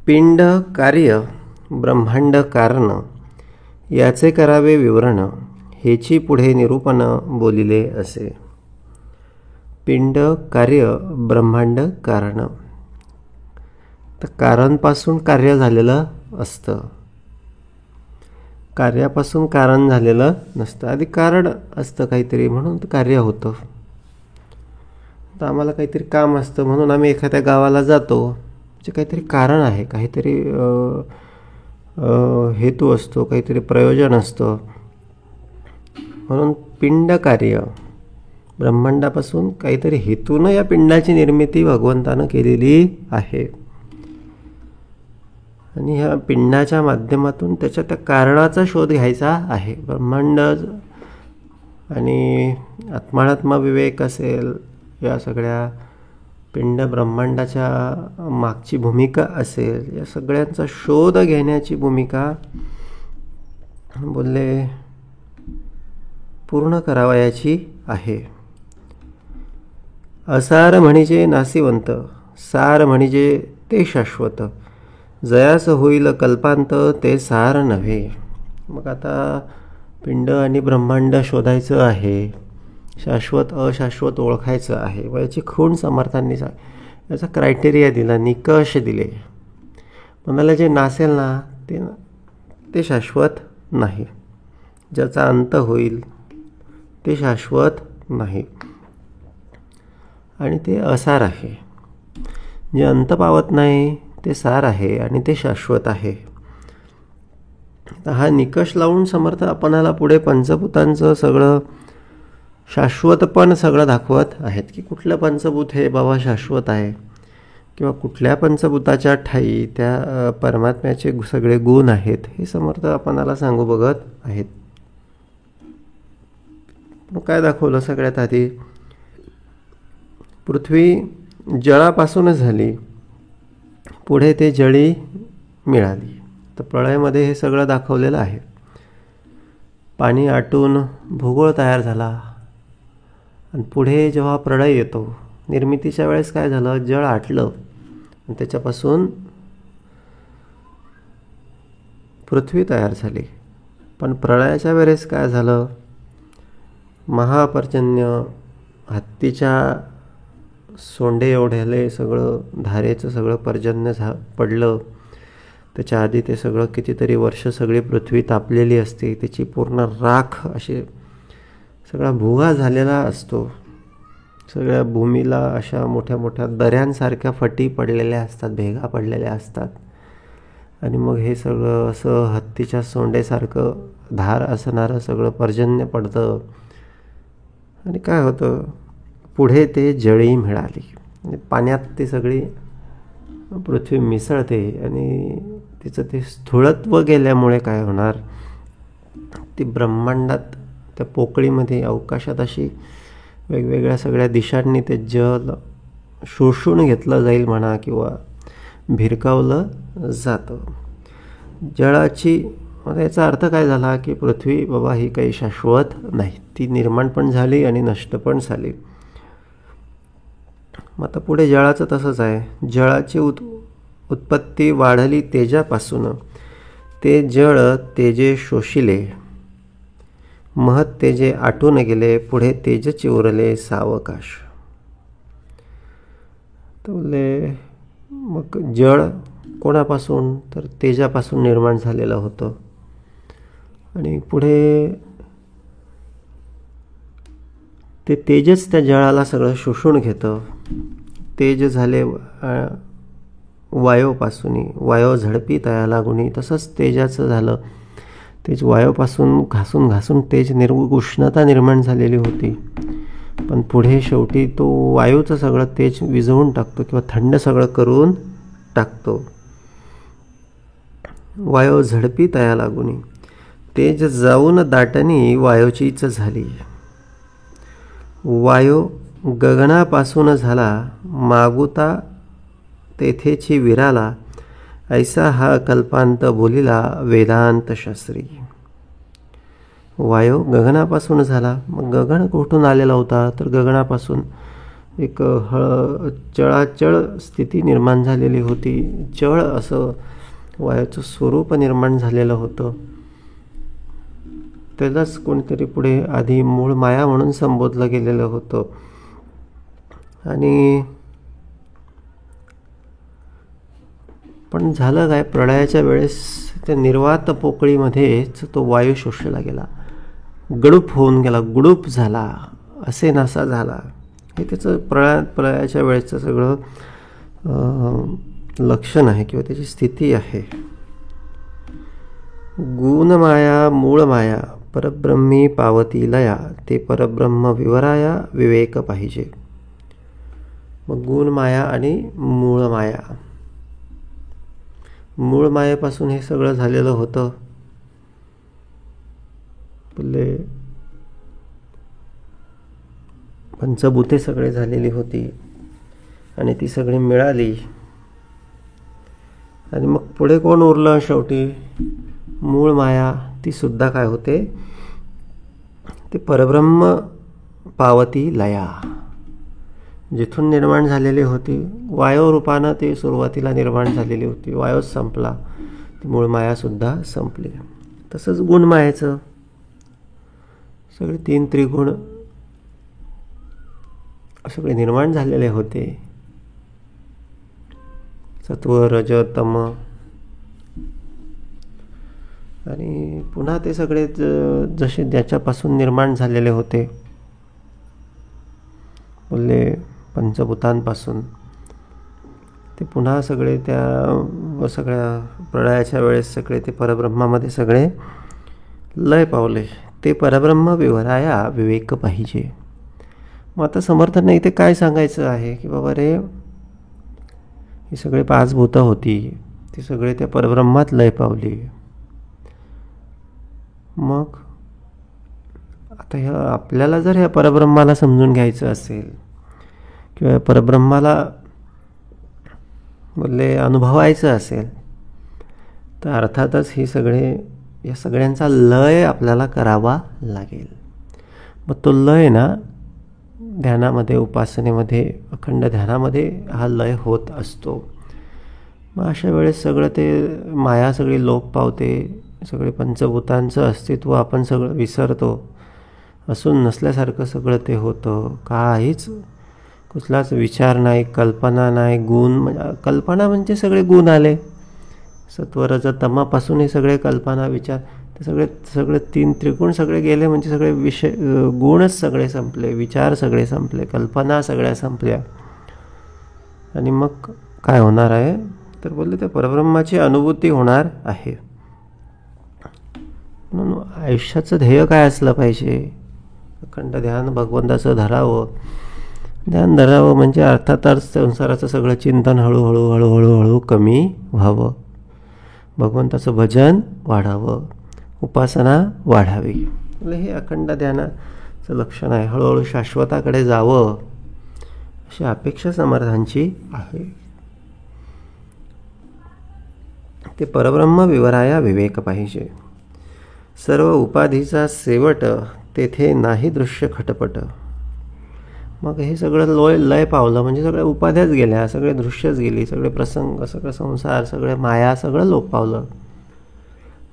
पिंड कार्य ब्रह्मांड कारण याचे करावे विवरण, हेची पुढे निरूपण बोलिले असे. पिंड कार्य ब्रह्मांड कारण, तर कारणपासून कार्य झालेलं असतं, कार्यापासून कारण झालेलं नसतं. आधी कारण असतं काहीतरी म्हणून कार्य होतं. तर आम्हाला काहीतरी काम असतं म्हणून आम्ही एखाद्या गावाला जातो, म्हणजे काहीतरी कारण आहे, काहीतरी हेतू असतो, काहीतरी प्रयोजन असतं. म्हणून पिंड कार्य ब्रह्मांडापासून काहीतरी हेतूनं या पिंडाची निर्मिती भगवंतानं केलेली आहे. आणि ह्या पिंडाच्या माध्यमातून त्याच्या त्या कारणाचा शोध घ्यायचा आहे. ब्रह्मांड आणि आत्मानात्मा विवेक असेल, या सगळ्या पिंड ब्रह्मांडाच्या मागची भूमिका असेल, या सगळ्यांचा शोध घेण्याची भूमिका बोलले पूर्ण करावयाची आहे. असार म्हणजे नासिवंत, सार म्हणजे ते शाश्वत, जयास होईल कल्पांत ते सार नव्हे. मग आता पिंड आणि ब्रह्मांड शोधायचं आहे, शाश्वत अशाश्वत ओळखायचं आहे. व याची खूण समर्थांनी याचा क्रायटेरिया दिला, निकष दिले. मनाला जे नासेल ना ते शाश्वत नाही, ज्याचा अंत होईल ते शाश्वत नाही, आणि ते असार आहे. जे अंत पावत नाही ते सार आहे आणि ते शाश्वत आहे. हा निकष लावून समर्थ आपणाला पुढे पंचभूतांचं सगळं शाश्वतपण सगळं दाखवत आहेत, की कुठलं पंचभूत हे बाबा शाश्वत आहे, किंवा कुठल्या पंचभूताच्या ठाई त्या परमात्म्याचे सगळे गुण आहेत, हे समर्थ आपणाला सांगू बघत आहेत. काय दाखवलं? सगळ्यात आधी पृथ्वी जळापासूनच झाली, पुढे ते जळी मिळाली. तर प्रळयामध्ये हे सगळं दाखवलेलं आहे. पाणी आटून भूगोळ तयार झाला, आणि पुढे जेव्हा प्रळय येतो, निर्मितीच्या वेळेस काय झालं? जळ आटलं आणि त्याच्यापासून पृथ्वी तयार झाली. पण प्रळयाच्या वेळेस काय झालं? महापर्जन्य, हत्तीच्या सोंडे एवढ्याले सगळं धारेचं सगळं पर्जन्य पडलं. त्याच्या आधी ते सगळं कितीतरी वर्ष सगळी पृथ्वी तापलेली असते, त्याची पूर्ण राख अशी सगळा भुगा झालेला असतो. सगळ्या भूमीला अशा मोठ्या मोठ्या दऱ्यांसारख्या फटी पडलेल्या असतात, भेगा पडलेल्या असतात. आणि मग हे सगळं असं हत्तीच्या सोंडेसारखं धार असणारं सगळं पर्जन्य पडतं. आणि काय होतं? पुढे ते जळी मिळाली, आणि पाण्यात ती सगळी पृथ्वी मिसळते, आणि तिचं ते स्थूळत्व गेल्यामुळे काय होणार? ती ब्रह्मांडात त्या पोकळीमध्ये अवकाशात अशी वेगवेगळ्या सगळ्या दिशांनी ते जल शोषून घेतलं जाईल म्हणा, किंवा भिरकावलं जातं. जळाची याचा अर्थ काय झाला? की पृथ्वी बाबा ही काही शाश्वत नाही, ती निर्माण पण झाली आणि नष्ट पण झाली. मग आता पुढे जळाचं तसंच आहे. जळाची उत्पत्ती वाढली तेजापासून, ते जळ तेजे शोषिले, महत तेजे आटून गेले, पुढे तेजची उरले सावकाश. तर बोलले मग जळ कोणापासून? तर तेजापासून निर्माण झालेलं होतं, आणि पुढे ते तेजच त्या जळाला सगळं शोषून घेतं. तेज झाले वायोपासून, वायो झडपी तया लागुनी, तसंच तेजाचं झालं. तेज वायोपासून घासून घासून तेज उष्णता निर्माण झालेली होती, पण पुढे शेवटी तो वायूचं सगळं तेज विझवून टाकतो किंवा थंड सगळं करून टाकतो. वायो झडपी तया लागुनी, तेज जाऊन दाटणी वायोचीच झाली. वायो गगनापासून झाला, मागुता तेथेची विराला, ऐसा हा कल्पांत बोलिला वेदांत शास्त्री. वायो गगनापासून झाला. मग गगन कुठून आलेला होता? तर गगनापासून एक चळाचळ स्थिती निर्माण झालेली होती. चळ असं वायूचं स्वरूप निर्माण झालेलं होतं. त्यालाच कोणीतरी पुढे आधी मूळ माया म्हणून संबोधलं गेलेलं होतं. आणि पण झालं काय, प्रळयाच्या वेळेस त्या निर्वात पोकळीमध्येच तो वायू शोषला गेला, गडूप होऊन गेला, गुडूप झाला, असे नासा झाला. हे त्याचं प्रळयाच्या वेळेचं सगळं लक्षण आहे किंवा त्याची स्थिती आहे. गुणमाया मूळ माया परब्रह्मी पावती लया, ते परब्रह्म विवराया विवेक पाहिजे. मग गुण माया आणि मूळ माया, मूळ मायेपासून हे सगळं झालेलं होतं. बोलले पंचभूते सगळे झालेली होती आणि ती सगळी मिळाली. आणि मग पुढे कोण उरलं? शेवटी मूळ माया, ती सुद्धा काय होते? ते परब्रह्म पावती लया, जिथून निर्माण झालेली होती वायो रूपानं ती सुरुवातीला निर्माण झालेली होती. वायोच संपला, ती मूळ मायासुद्धा संपली. तसंच गुणमायेचं सगळे 3 त्रिगुण सगळे निर्माण झालेले होते. सत्व रज तम, आणि पुन्हा ते सगळे जसे ज्याच्यापासून निर्माण झालेले होते, बोलले पंचभूतांपासून, ते पुन्हा सगळे त्या सगळ्या प्रळयाच्या वेळेस सगळे ते परब्रह्मामध्ये सगळे लय पावले. ते परब्रह्म विवराया विवेक पाहिजे. मग आता समर्थांना इथे काय सांगायचं आहे की बाबा रे, ही सगळे 5 भूतं होती, ती सगळे त्या परब्रह्मात लय पावली. मग आता आपल्याला जर ह्या परब्रह्माला समजून घ्यायचं असेल किंवा परब्रह्माला बोलले अनुभवायचं असेल, तर अर्थातच या सगळ्यांचा लय आपल्याला करावा लागेल. मग तो लय ना ध्यानामध्ये, उपासनेमध्ये, अखंड ध्यानामध्ये हा लय होत असतो. मग अशा वेळेस सगळं ते माया सगळी लोप पावते, सगळे पंचभूतांचं अस्तित्व आपण सगळं विसरतो, असून नसल्यासारखं सगळं ते होतं. काहीच कुठलाच विचार नाही, कल्पना नाही. कल्पना म्हणजे सगळे गुण आले, सत्वरज तमापासून हे सगळे कल्पना विचार, ते सगळे 3 त्रिगुण सगळे गेले म्हणजे सगळे विषय गुणच सगळे संपले, विचार सगळे संपले, कल्पना सगळ्या संपल्या. आणि मग काय होणार आहे? तर बोलले त्या परब्रह्माची अनुभूती होणार आहे. म्हणून आयुष्याचं ध्येय काय असलं पाहिजे? अखंड ध्यान भगवंताचं धरावं. ध्यान धरावं म्हणजे अर्थातच संसाराचं सगळं चिंतन हळूहळू हळूहळू हळू कमी व्हावं, भगवंताचं भजन वाढावं, उपासना वाढावी. म्हणजे हे अखंड ध्यानाचं लक्षण आहे. हळूहळू शाश्वताकडे जावं अशी अपेक्षा समर्थांची आहे. ते परब्रह्म विवराया विवेक पाहिजे. सर्व उपाधीचा सेवट, तेथे नाही दृश्य खटपट. मग हे सगळं लय पावलं म्हणजे सगळ्या उपाध्याच गेल्या, सगळे दृश्यच गेली, सगळे प्रसंग, सगळं संसार, सगळे माया सगळं लोप पावलं.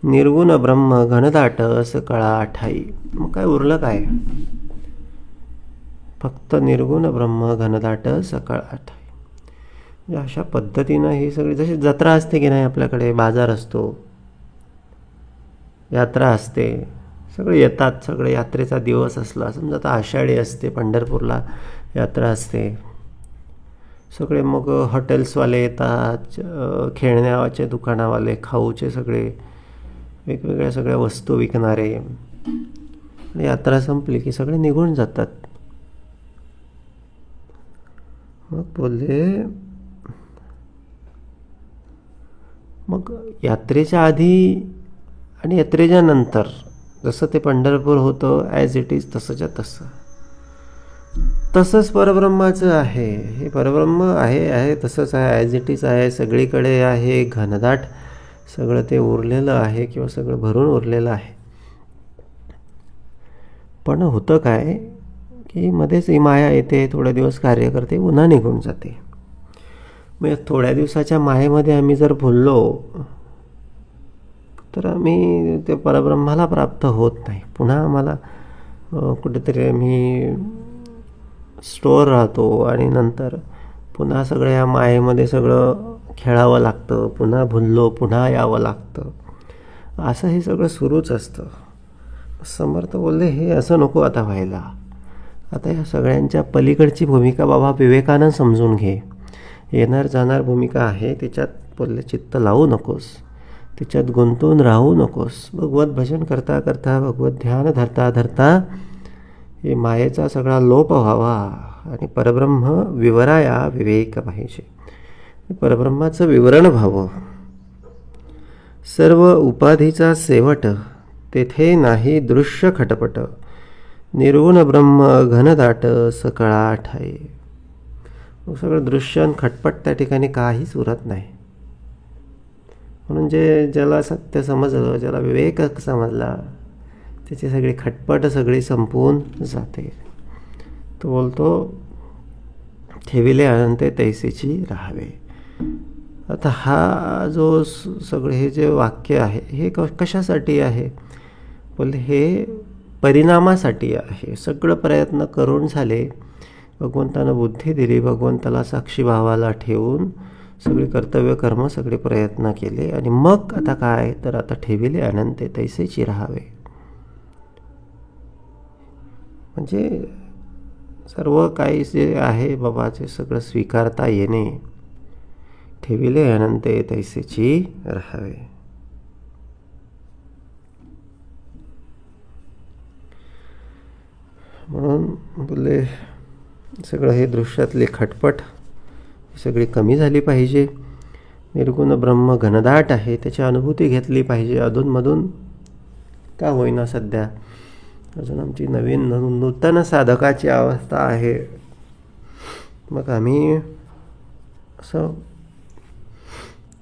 निर्गुण ब्रह्म घनदाट सकळा ठाई. मग काय उरलं काय? फक्त निर्गुण ब्रह्म घनदाट सकळा ठाई. म्हणजे अशा पद्धतीनं ही सगळी, जशी जत्रा असते की नाही, आपल्याकडे बाजार असतो, यात्रा असते, सगळे येतात, सगळे यात्रेचा दिवस असला समजा, आता आषाढी असते, पंढरपूरला यात्रा असते, सगळे मग हॉटेल्सवाले येतात, खेळण्याचे दुकानावाले, खाऊचे सगळे वेगवेगळ्या सगळ्या वस्तू विकणारे. आणि यात्रा संपली की सगळे निघून जातात. मग बोलले, मग यात्रेच्या आधी आणि यात्रेच्या नंतर जसं ते पंढरपूर होतं ॲज इट इज तसंच्या तसंच परब्रह्माचं आहे. हे परब्रह्म आहे तसंच आहे, ॲज इट इज आहे, सगळीकडे आहे, घनदाट सगळं ते उरलेलं आहे किंवा सगळं भरून उरलेलं आहे. पण होतं काय की मध्येच ही माया येते, थोडे दिवस कार्य करते, पुन्हा निघून जाते. मग थोड्या दिवसाच्या मायेमध्ये आम्ही जर भुललो तर आम्ही ते परब्रह्माला प्राप्त होत नाही. पुन्हा आम्हाला कुठेतरी आम्ही स्टोअर राहतो आणि नंतर पुन्हा सगळं या मायेमध्ये सगळं खेळावं लागतं, पुन्हा भुललो पुन्हा यावं लागतं, असं हे सगळं सुरूच असतं. समर्थ बोलले, हे असं नको आता व्हायला. आता या सगळ्यांच्या पलीकडची भूमिका बाबा विवेकानं समजून घे. येणार जाणार भूमिका आहे, त्याच्यात बोलले चित्त लावू नकोस, त्याच्यात गुंतून राहू नकोस. भगवत भजन करता करता, भगवत ध्यान धरता धरता हे मायेचा सगळा लोप व्हावा आणि परब्रह्म विवराया विवेक पाहिजे. परब्रह्माचं विवरण व्हावं. सर्व उपाधीचा सेवट, तेथे नाही दृश्य खटपट, निर्गुण ब्रह्म घनदाट सकळा ठाई. सगळं दृश्य आणि खटपट त्या ठिकाणी काहीच उरत नाही. म्हणून ज्याला सत्य समजलं, ज्याला विवेक समजला, त्याची सगळी खटपट सगळी संपवून जाते. तो बोलतो, ठेविले अनंते तैसेची राहावे. आता हा जो सगळे हे जे वाक्य आहे हे कशासाठी आहे? बोलले हे परिणामासाठी आहे. सगळं प्रयत्न करून झाले, भगवंतानं बुद्धी दिली, भगवंताला साक्षी भावाला ठेवून सगळे कर्तव्य कर्म सगळे प्रयत्न केले आणि मग आता काय तर आता ठेविले अनंते तैसेची राहावे. म्हणजे सर्व काही जे आहे बाबाचे सगळं स्वीकारता येणे. ठेविले अनंते तैसेची राहावे. म्हणून बोलले सगळं हे दृश्यातली खटपट सगळी कमी झाली पाहिजे. निर्गुण ब्रह्म घनदाट आहे, त्याची अनुभूती घेतली पाहिजे अधूनमधून का होईना. सध्या अजून आमची नवीन नूतन साधकाची अवस्था आहे. मग आम्ही असं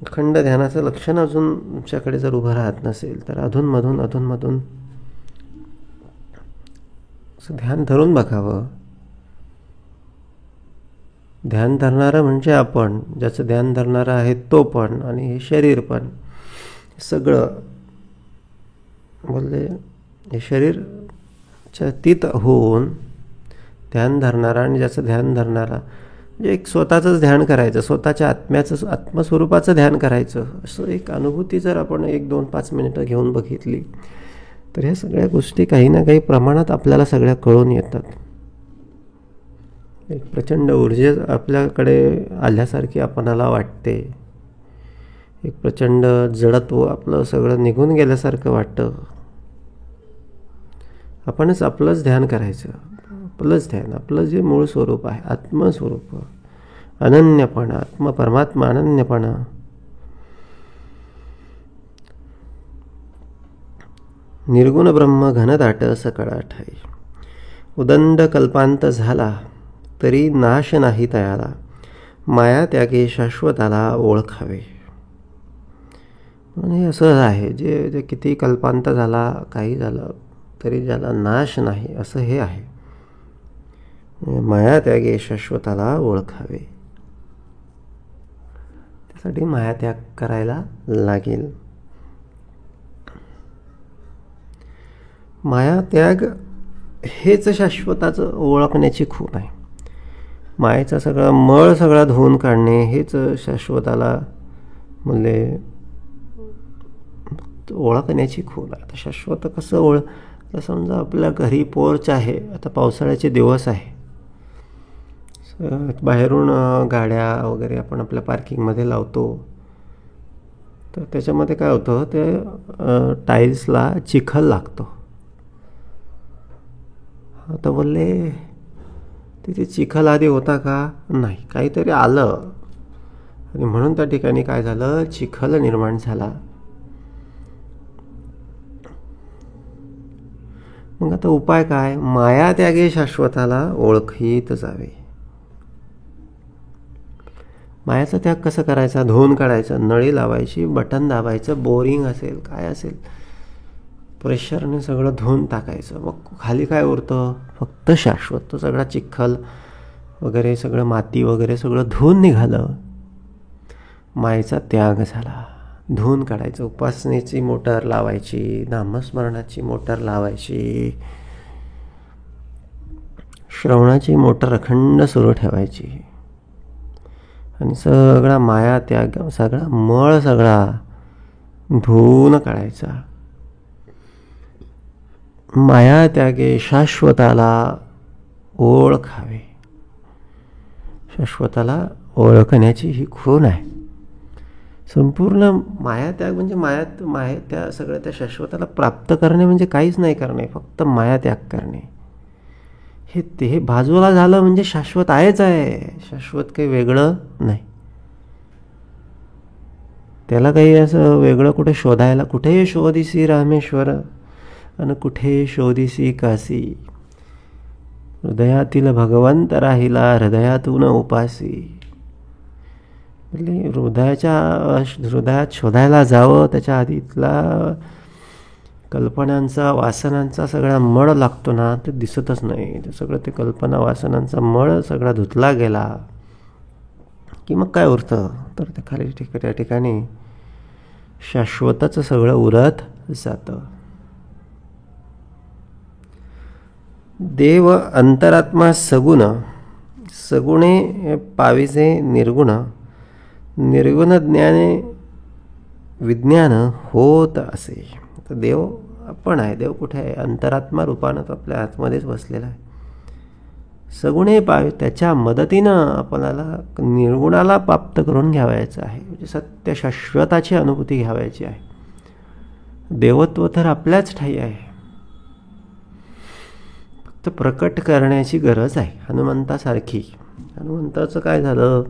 अखंड ध्यानाचं लक्षण अजून तुमच्याकडे जर उभं राहत नसेल तर अधूनमधून असं ध्यान धरून बघावं. ध्यान धरणारं म्हणजे आपण, ज्याचं ध्यान धरणारं आहे तो पण आणि हे शरीर पण, सगळं बोलले हे शरीरच्या अतीत होऊन ध्यान धरणारा आणि ज्याचं ध्यान धरणारा म्हणजे एक स्वतःचंच ध्यान करायचं, स्वतःच्या आत्म्याचं आत्मस्वरूपाचं ध्यान करायचं. असं एक अनुभूती जर आपण 1-2-5 मिनिटं घेऊन बघितली तर ह्या सगळ्या गोष्टी काही ना काही प्रमाणात आपल्याला सगळ्या कळून येतात. एक प्रचंड ऊर्जा आपल्याकडे आल्यासारखी आपणाला वाटते. एक प्रचंड जडत्व आपलं सगळं निघून गेल्यासारखं वाटतं. आपणच आपलंच ध्यान करायचं. आपलंच ध्यान, आपलं जे मूळ स्वरूप आहे, आत्मस्वरूप, अनन्यपणा, आत्म परमात्मा अनन्यपणा. निर्गुण ब्रह्म घनदाट सकळा ठाई. उदंड कल्पांत झाला तरी नाश नाही तयाला, माया त्यागे शाश्वताला ओळखावे. आणि असं आहे जे किती कल्पांत झाला, काही झालं तरी ज्याला नाश नाही असं हे आहे. माया त्यागे शाश्वताला ओळखावे. त्यासाठी मायात्याग करायला लागेल. मायात्याग हेच शाश्वताचं ओळखण्याची खूण आहे. मायेचा सगळा मळ सगळा धुवून काढणे हेच शाश्वताला म्हणजे ओळखण्याची खूण आहे. आता शाश्वत कसं तर समजा आपल्या घरी पोर्च आहे, आता पावसाळ्याचे दिवस आहे, बाहेरून गाड्या वगैरे आपण आपल्या पार्किंगमध्ये लावतो, तर त्याच्यामध्ये काय होतं, ते टाईल्सला चिखल लागतो. आता बोलले तिथे चिखल आधी होता का? नाही, काहीतरी आलं आणि म्हणून त्या ठिकाणी काय झालं, चिखल निर्माण झाला. मग आता उपाय काय? माया त्यागे शाश्वताला ओळखीत जावे. मायाचा त्याग कसा करायचा? धुवून काढायचा, नळी लावायची, बटन दाबायचं, बोरिंग असेल काय असेल प्रेशरने सगळं धुवून टाकायचं. मग खाली काय उरतं? फक्त शाश्वत. तो सगळा चिखल वगैरे सगळं माती वगैरे सगळं धुवून निघालं. मायेचा त्याग झाला. धुवून काढायचं. उपासनेची मोटर लावायची, नामस्मरणाची मोटर लावायची, श्रवणाची मोटर अखंड सुरू ठेवायची आणि सगळा माया त्याग, सगळा मळ सगळा धुवून काढायचा. माया त्यागे शाश्वताला ओळखावे. शाश्वताला ओळखण्याची ही खूण आहे. संपूर्ण माया त्याग म्हणजे माया त्या सगळ्या त्या शाश्वताला प्राप्त करणे म्हणजे काहीच नाही करणे, फक्त माया त्याग करणे. हे बाजूला झालं म्हणजे शाश्वत आहेच आहे. शाश्वत काही वेगळं नाही. त्याला काही असं वेगळं कुठे शोधायला, कुठे शोधिसी रामेश्वर आणि कुठे शोधिसी काशी. हृदयातील भगवंत राहिला हृदयातून उपासी. म्हणजे हृदयात शोधायला जावं, त्याच्या आधीतला कल्पनांचा वासनांचा सगळा मळ लागतो ना, ते दिसतच नाही. ते सगळं ते कल्पना वासनांचा मळ सगळा धुतला गेला की मग काय उरतं? तर ते खाली त्या ठिकाणी शाश्वताचं सगळं उरत जातं. देव अंतरात्मा सगुण, सगुणे पाविजे निर्गुण, निर्गुण ज्ञाने विज्ञान होत असे. तर देव आपण आहे. देव कुठे आहे? अंतरात्मा रूपानं तो आपल्या आतमध्येच बसलेला आहे. सगुणे पावे, त्याच्या मदतीनं आपल्याला निर्गुणाला प्राप्त करून घ्यावायचं आहे. म्हणजे सत्य शाश्वताची अनुभूती घ्यावायची आहे. देवत्व तर आपल्याच ठाई आहे, फक्त प्रकट करण्याची गरज आहे. हनुमंतासारखी. हनुमंताचं काय झालं?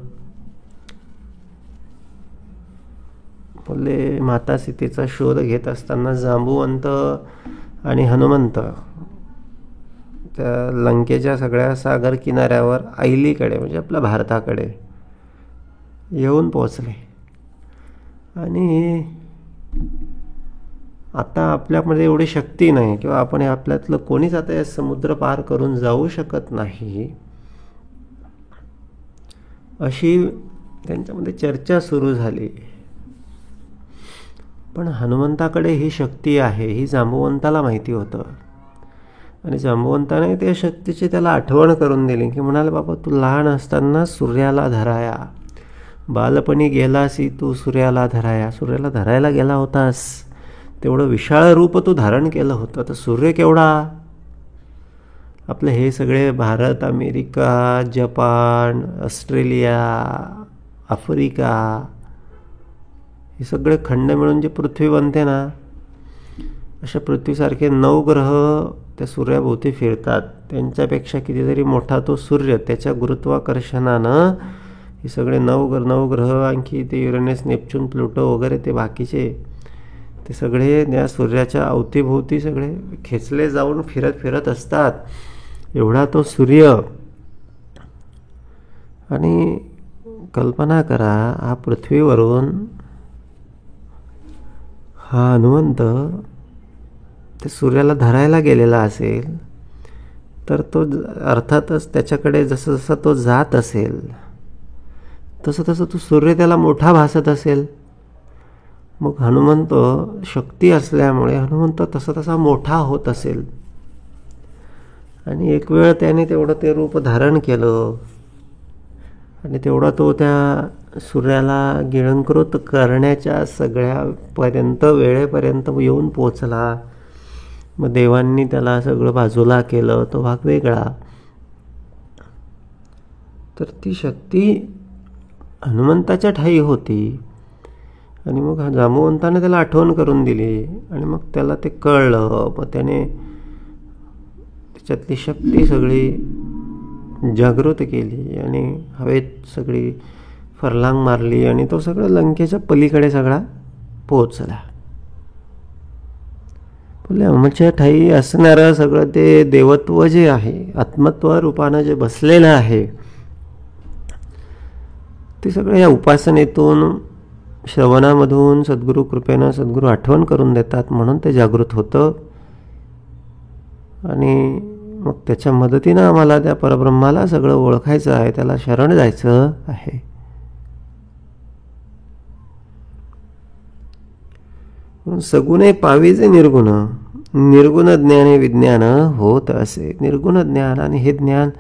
बोलले माता सीतेचा शोध घेत असताना जांबुवंत आणि हनुमंत त्या लंकेच्या सगळ्या सागर किनाऱ्यावर ऐलीकडे म्हणजे आपल्या भारताकडे येऊन पोचले. आणि आता आपल्यामध्ये एवढी शक्ती नाही किंवा आपण आपल्यातलं कोणीच आता या समुद्र पार करून जाऊ शकत नाही, अशी त्यांच्यामध्ये चर्चा सुरू झाली. पण हनुमंताकडे ही शक्ती आहे ही जांबुवंताला माहिती होतं. आणि जांबुवंताने त्या शक्तीची त्याला आठवण करून दिली की म्हणाले, बाबा तू लहान असताना सूर्याला धराया, बालपणी गेलासी तू सूर्याला धराया. सूर्याला धरायला गेला होतास, तेवढं विशाळ रूप तू धारण केलं होतं. तर सूर्य केवढा? आपले हे सगळे Bharat, America, Japan, Australia, Africa, हे सगळे खंड मिळून जे पृथ्वी बनते ना, अशा पृथ्वीसारखे 9 ग्रह त्या सूर्याभोवती फिरतात. त्यांच्यापेक्षा कितीतरी मोठा तो सूर्य. त्याच्या गुरुत्वाकर्षणानं हे सगळे 9 ग्रह, आणखी ते युरेनस, नेपच्यून, प्लुटो वगैरे ते बाकीचे ते सगळे त्या सूर्याच्या अवतीभोवती सगळे खेचले जाऊन फिरत असतात. एवढा तो सूर्य. आणि कल्पना करा, हा पृथ्वीवरून हा हनुमंत ते सूर्याला धरायला गेलेला असेल, तर तो अर्थातच त्याच्याकडे जसं जसं तो जात असेल तसं तसं तो सूर्य त्याला मोठा भासत असेल. मग हनुमंत शक्ती असल्यामुळे हनुमंत तसा तसा मोठा होत असेल. आणि एक वेळ त्याने तेवढं ते रूप धारण केलं आणि तेवढा तो त्या सूर्याला गिळंकृत करण्याच्या सगळ्यापर्यंत वेळेपर्यंत येऊन पोचला. मग देवांनी त्याला सगळं बाजूला केलं, तो भाग वेगळा. तर ती शक्ती हनुमंताच्या ठायी होती. आणि मग जांबुवंताने त्याला आठवण करून दिली आणि मग त्याला ते कळलं. मग त्याने त्याच्यातली शक्ती सगळी जागृत केली आणि हवेत सगळी फरलांग मारली आणि तो सगळं लंकेच्या पलीकडे सगळा पोहोचला. आमच्या ठाई असणारं सगळं ते देवत्व जे आहे, आत्मत्व रूपानं जे बसलेलं आहे, ते सगळं या उपासनेतून, श्रवणामधून, सद्गुरू कृपेनं सद्गुरू आठवण करून देतात म्हणून ते जागृत होतं. आणि मग त्याच्या मदतीनं आम्हाला त्या परब्रह्माला सगळं ओळखायचं आहे, त्याला शरण जायचं आहे. सगुणे पाविजे निर्गुण, निर्गुण ज्ञाने विज्ञान होत असे. निर्गुण ज्ञान आणि हे ज्ञान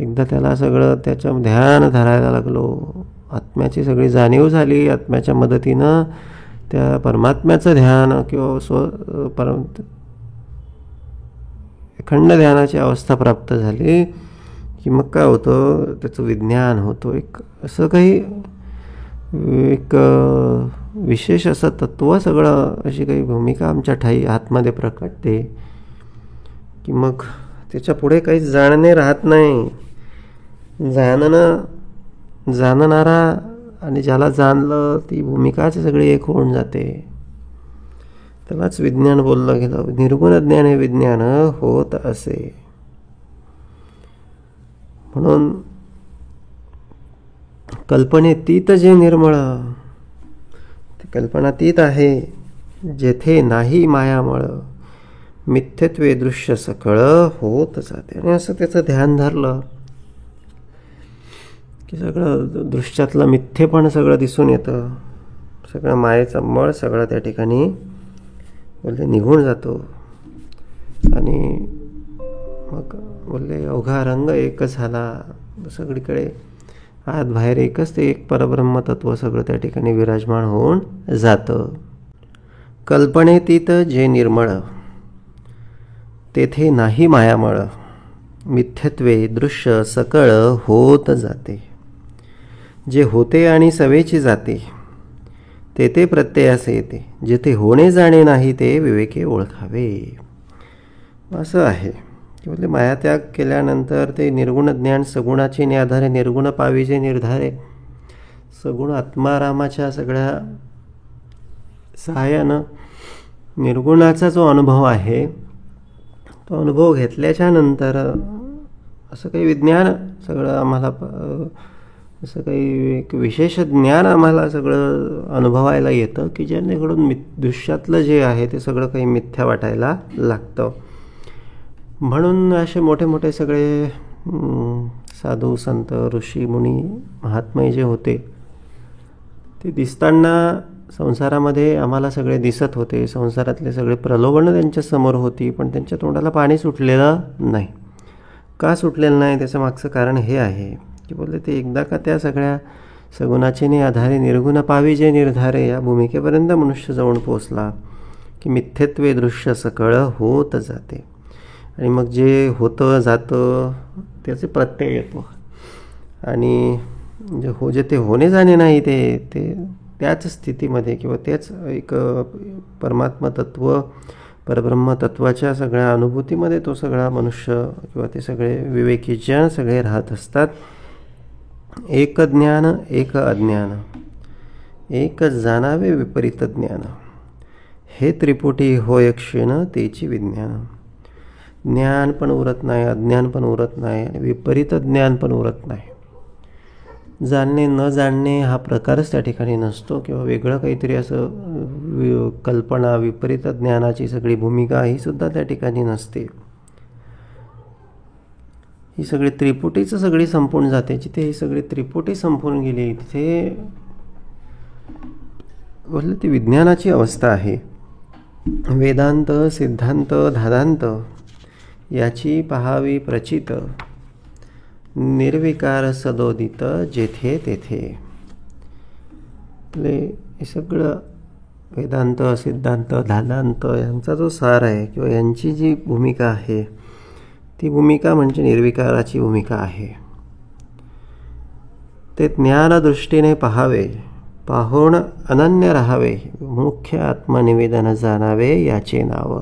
एकदा त्याला सगळं त्याच्या ध्यान धरायला लागलो, आत्म्याची सगळी जाणीव झाली, आत्म्याच्या मदतीनं त्या परमात्म्याचं ध्यान किंवा अखंड ध्यानाची अवस्था प्राप्त झाली की मग काय होतं, त्याचं विज्ञान होतं. एक असं काही एक विशेष असं तत्व सगळं, अशी काही भूमिका आमच्या ठाई आतमध्ये प्रकटते की मग त्याच्या पुढे काही जाणणे राहत नाही. जाणणारा आणि ज्याला जाणलं ती भूमिकाच सगळी एक होऊन जाते. त्यालाच विज्ञान बोललं गेलं. निर्गुण ज्ञान हे विज्ञान होत असे. म्हणून कल्पनेतीत जे निर्मळ, ते कल्पनातीत आहे, जेथे नाही मायामळ, मिथ्यत्वे दृश्य सकळ होत जाते. आणि असं त्याचं ध्यान धरलं की सगळं दृश्यातलं मिथ्येपण सगळं दिसून येतं, सगळं मायेचा मळ सगळं त्या ठिकाणी निघून जातो. आणि मग बोलले अवघा रंग एकच झाला, सगळीकडे आत बाहेर एकच ते एक परब्रह्म तत्व सगळं त्या ठिकाणी विराजमान होऊन जातं. कल्पनेतीत जे निर्मळ, तेथे नाही मायामळ, मिथ्यत्वे दृश्य सकळ होत जाते. जे होते आणि सवेची जाते, ते प्रत्ययास येते. जेथे होणे जाणे नाही ते विवेके ओळखावे. असं आहे की म्हणजे मायात्याग केल्यानंतर ते निर्गुण ज्ञान सगुणाचे आधारे निर्गुण पाविजे निर्धारे, सगुण आत्मारामाच्या सगळ्या सहाय्यानं निर्गुणाचा जो अनुभव आहे, तो अनुभव घेतल्याच्या नंतर असं काही विज्ञान सगळं आम्हाला, असं काही एक विशेष ज्ञान आम्हाला सगळं अनुभवायला येतं की जेणेकरून दृश्यातलं जे आहे ते सगळं काही मिथ्या वाटायला लागतं. म्हणून असे मोठे मोठे सगळे साधू संत ऋषी मुनी महात्मे जे होते ते दिसताना संसारामध्ये आम्हाला सगळे दिसत होते. संसारातले सगळे प्रलोभनं त्यांच्यासमोर होती, पण त्यांच्या तोंडाला पाणी सुटलेलं नाही. का सुटलेलं नाही त्याचं मागचं कारण हे आहे की बोलले ते एकदा का त्या सगळ्या सगुणाचे आधारे निर्गुण पाविजे निर्धारे या भूमिकेपर्यंत मनुष्य जाऊन पोचला की मिथ्यत्वे दृश्य सकळ होत जाते. आणि मग जे होतं जातं त्याचे प्रत्यय येतो. आणि जे होणे जाणे नाही ते त्याच स्थितीमध्ये किंवा त्याच एक परमात्मा तत्व, परब्रह्म तत्वाच्या सगळ्या अनुभूतीमध्ये तो सगळा मनुष्य किंवा ते सगळे विवेकी जन सगळे राहत असतात. एक ज्ञान एक अज्ञान, एक जाणावे विपरीत ज्ञान, हे त्रिपुटी होय क्षीण तेची विज्ञान. ज्ञान पण उरत नाही, अज्ञान पण उरत नाही आणि विपरीत ज्ञान पण उरत नाही. जाणणे न जाणणे हा प्रकारच त्या ठिकाणी नसतो किंवा वेगळं काहीतरी असं कल्पना विपरीत ज्ञानाची सगळी भूमिका ही सुद्धा त्या ठिकाणी नसते. ही सगळी त्रिपुटीच सगळी संपून जाते. जिथे ही सगळी त्रिपुटी संपून गेली तिथे बोलले ती विज्ञानाची अवस्था आहे. वेदांत सिद्धांत धादांत याची पहावी प्रचित, निर्विकार सदोदित जेथे तेथे. हे सगळं वेदांत सिद्धांत धादांत यांचा जो सार आहे किंवा यांची जी भूमिका आहे ती भूमिका म्हणजे निर्विकाराची भूमिका आहे. ते ज्ञानदृष्टीने पाहावे, पाहून अनन्य राहावे, मुख्य आत्मनिवेदन जाणावे याचे नाव.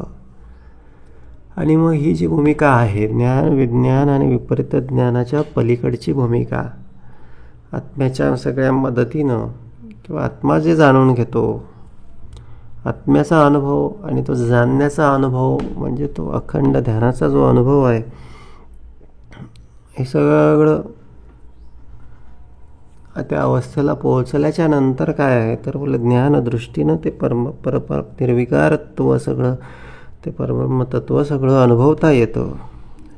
आणि मग ही जी भूमिका आहे, ज्ञान विज्ञान आणि विपरीत ज्ञानाच्या पलीकडची भूमिका, आत्म्याच्या सगळ्या मदतीनं किंवा आत्मा जे जाणून घेतो, आत्म्याचा अनुभव आणि तो जाणण्याचा अनुभव म्हणजे तो अखंड ध्यानाचा जो अनुभव आहे, हे सगळं त्या अवस्थेला पोहोचल्याच्या नंतर काय आहे तर बोले ज्ञानदृष्टीनं ते निर्विकारत्व सगळं, ते परब्रह्मतत्व सगळं अनुभवता येतं.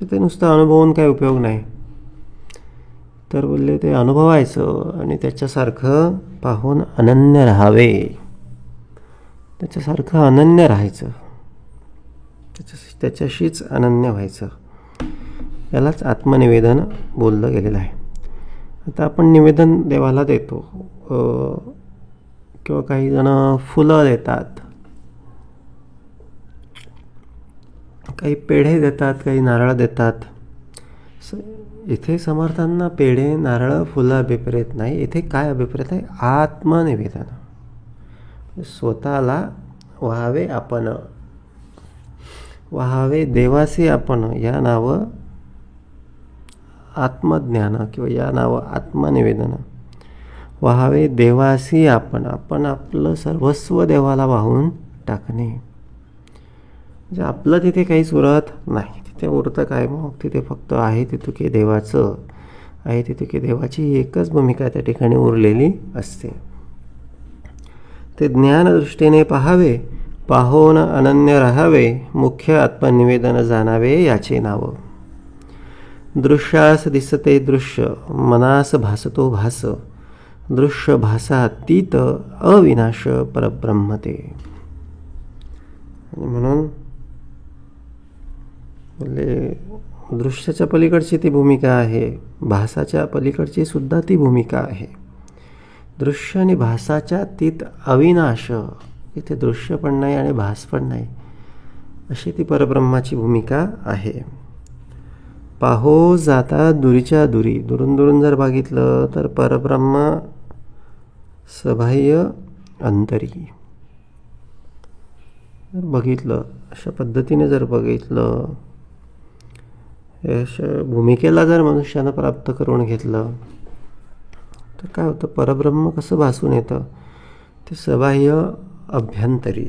ते नुसतं अनुभवून काही उपयोग नाही, तर बोलले ते अनुभवायचं आणि त्याच्यासारखं पाहून अनन्य राहावे, त्याच्यासारखं अनन्य राहायचं, त्याच्याशीच अनन्य व्हायचं. यालाच आत्मनिवेदन बोललं गेलेलं आहे. आता आपण निवेदन देवाला देतो, किंवा काही जण फुलं देतात, काही पेढे देतात, काही नारळ देतात. इथे समर्थांना पेढे, नारळ, फुलं अभिप्रेत नाही. इथे काय अभिप्रेत आहे? आत्मनिवेदन. स्वतःला व्हावे आपण, व्हावे देवासी आपण, या नावं आत्मज्ञान किंवा या नावं आत्मनिवेदन. व्हावे देवासी आपण, आपण आपलं सर्वस्व देवाला वाहून टाकणे. म्हणजे आपलं तिथे काहीच उरत नाही. तिथे उरतं काय मग? तिथे फक्त आहे तितुके देवाचं, आहे तितुके देवाची एकच भूमिका त्या ठिकाणी उरलेली असते. ते ज्ञानदृष्टीने पाहावे, पाहून अनन्य राहावे, मुख्य आत्मनिवेदन जाणावे याचे नाव. दृश्यास दिसते दृश्य, मनास भासतो भास, दृश्य भासातीत अविनाश परब्रह्म ते. म्हणून म्हणजे दृश्याच्या पलीकडची ती भूमिका आहे, भासाच्या पलीकडची सुद्धा ती भूमिका आहे. दृश्य आणि भासाच्या तीत अविनाश, इथे दृश्य पण नाही आणि भास पण नाही, अशी ती परब्रह्माची भूमिका आहे. पाहो जाता दुरीच्या दुरी, दुरून दुरून जर बघितलं तर परब्रह्म सबाह्य अंतरी. बघितलं अशा पद्धतीने जर बघितलं, अशा भूमिकेला जर मनुष्यानं प्राप्त करून घेतलं तर काय होतं? परब्रह्म कसं भासून येतं? ते सबाह्य अभ्यंतरी.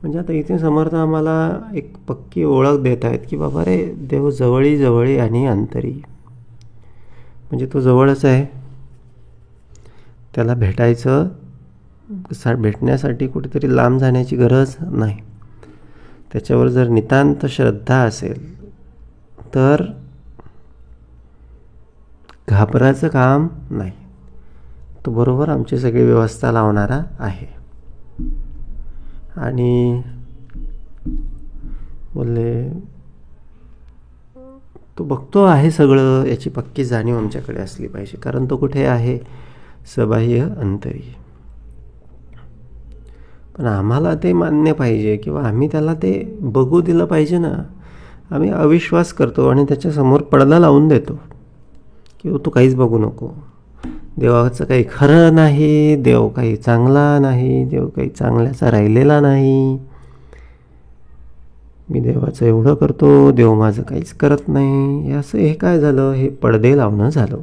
म्हणजे आता इथे समर्थ आम्हाला एक पक्की ओळख देत आहेत की बाबा रे, देव जवळी जवळी आणि अंतरी. म्हणजे तो जवळच आहे, त्याला भेटायचं, भेटण्यासाठी कुठेतरी लांब जाण्याची गरज नाही. त्याच्यावर जर नितांत श्रद्धा असेल तर घाबरायचं काम नाही. तो बरोबर आमची सगळी व्यवस्था लावणारा आहे. आणि बोलले तो बघतो आहे सगळं, याची पक्की जाणीव आमच्याकडे असली पाहिजे. कारण तो कुठे आहे? सबाह्य अंतरी. पण आम्हाला ते मान्य पाहिजे किंवा आम्ही त्याला ते बघू दिलं पाहिजे ना. आम्ही अविश्वास करतो आणि त्याच्यासमोर पडदा लावून देतो की तू काहीच बघू नको, देवाचं काही खरं नाही, देव काही चांगला नाही, देव काही चांगल्याचा राहिलेला नाही, मी देवाचं एवढं करतो, देव माझं काहीच करत नाही. असं हे काय झालं? हे पडदे लावणं झालं.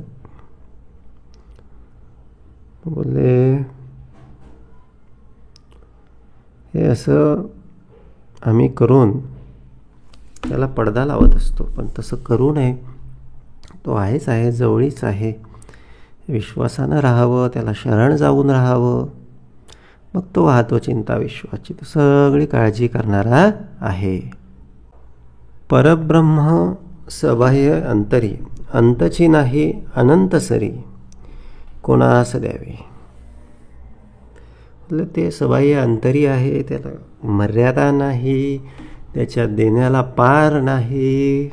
बोलले हे असं आम्ही करून त्याला पडदा लावत असतो, पण तसं करू नये. तो आहेच आहे, जवळीच आहे. विश्वासानं राहावं, त्याला शरण जाऊन राहावं, मग तो वाहतो चिंता विश्वाची. तो सगळी काळजी करणारा आहे. परब्रह्म सबाह्य अंतरी, अंतची नाही अनंत सरी, कोणास द्यावे. ते सबाह्य अंतरी आहे, त्याला मर्यादा नाही, त्याच्या देण्याला पार नाही,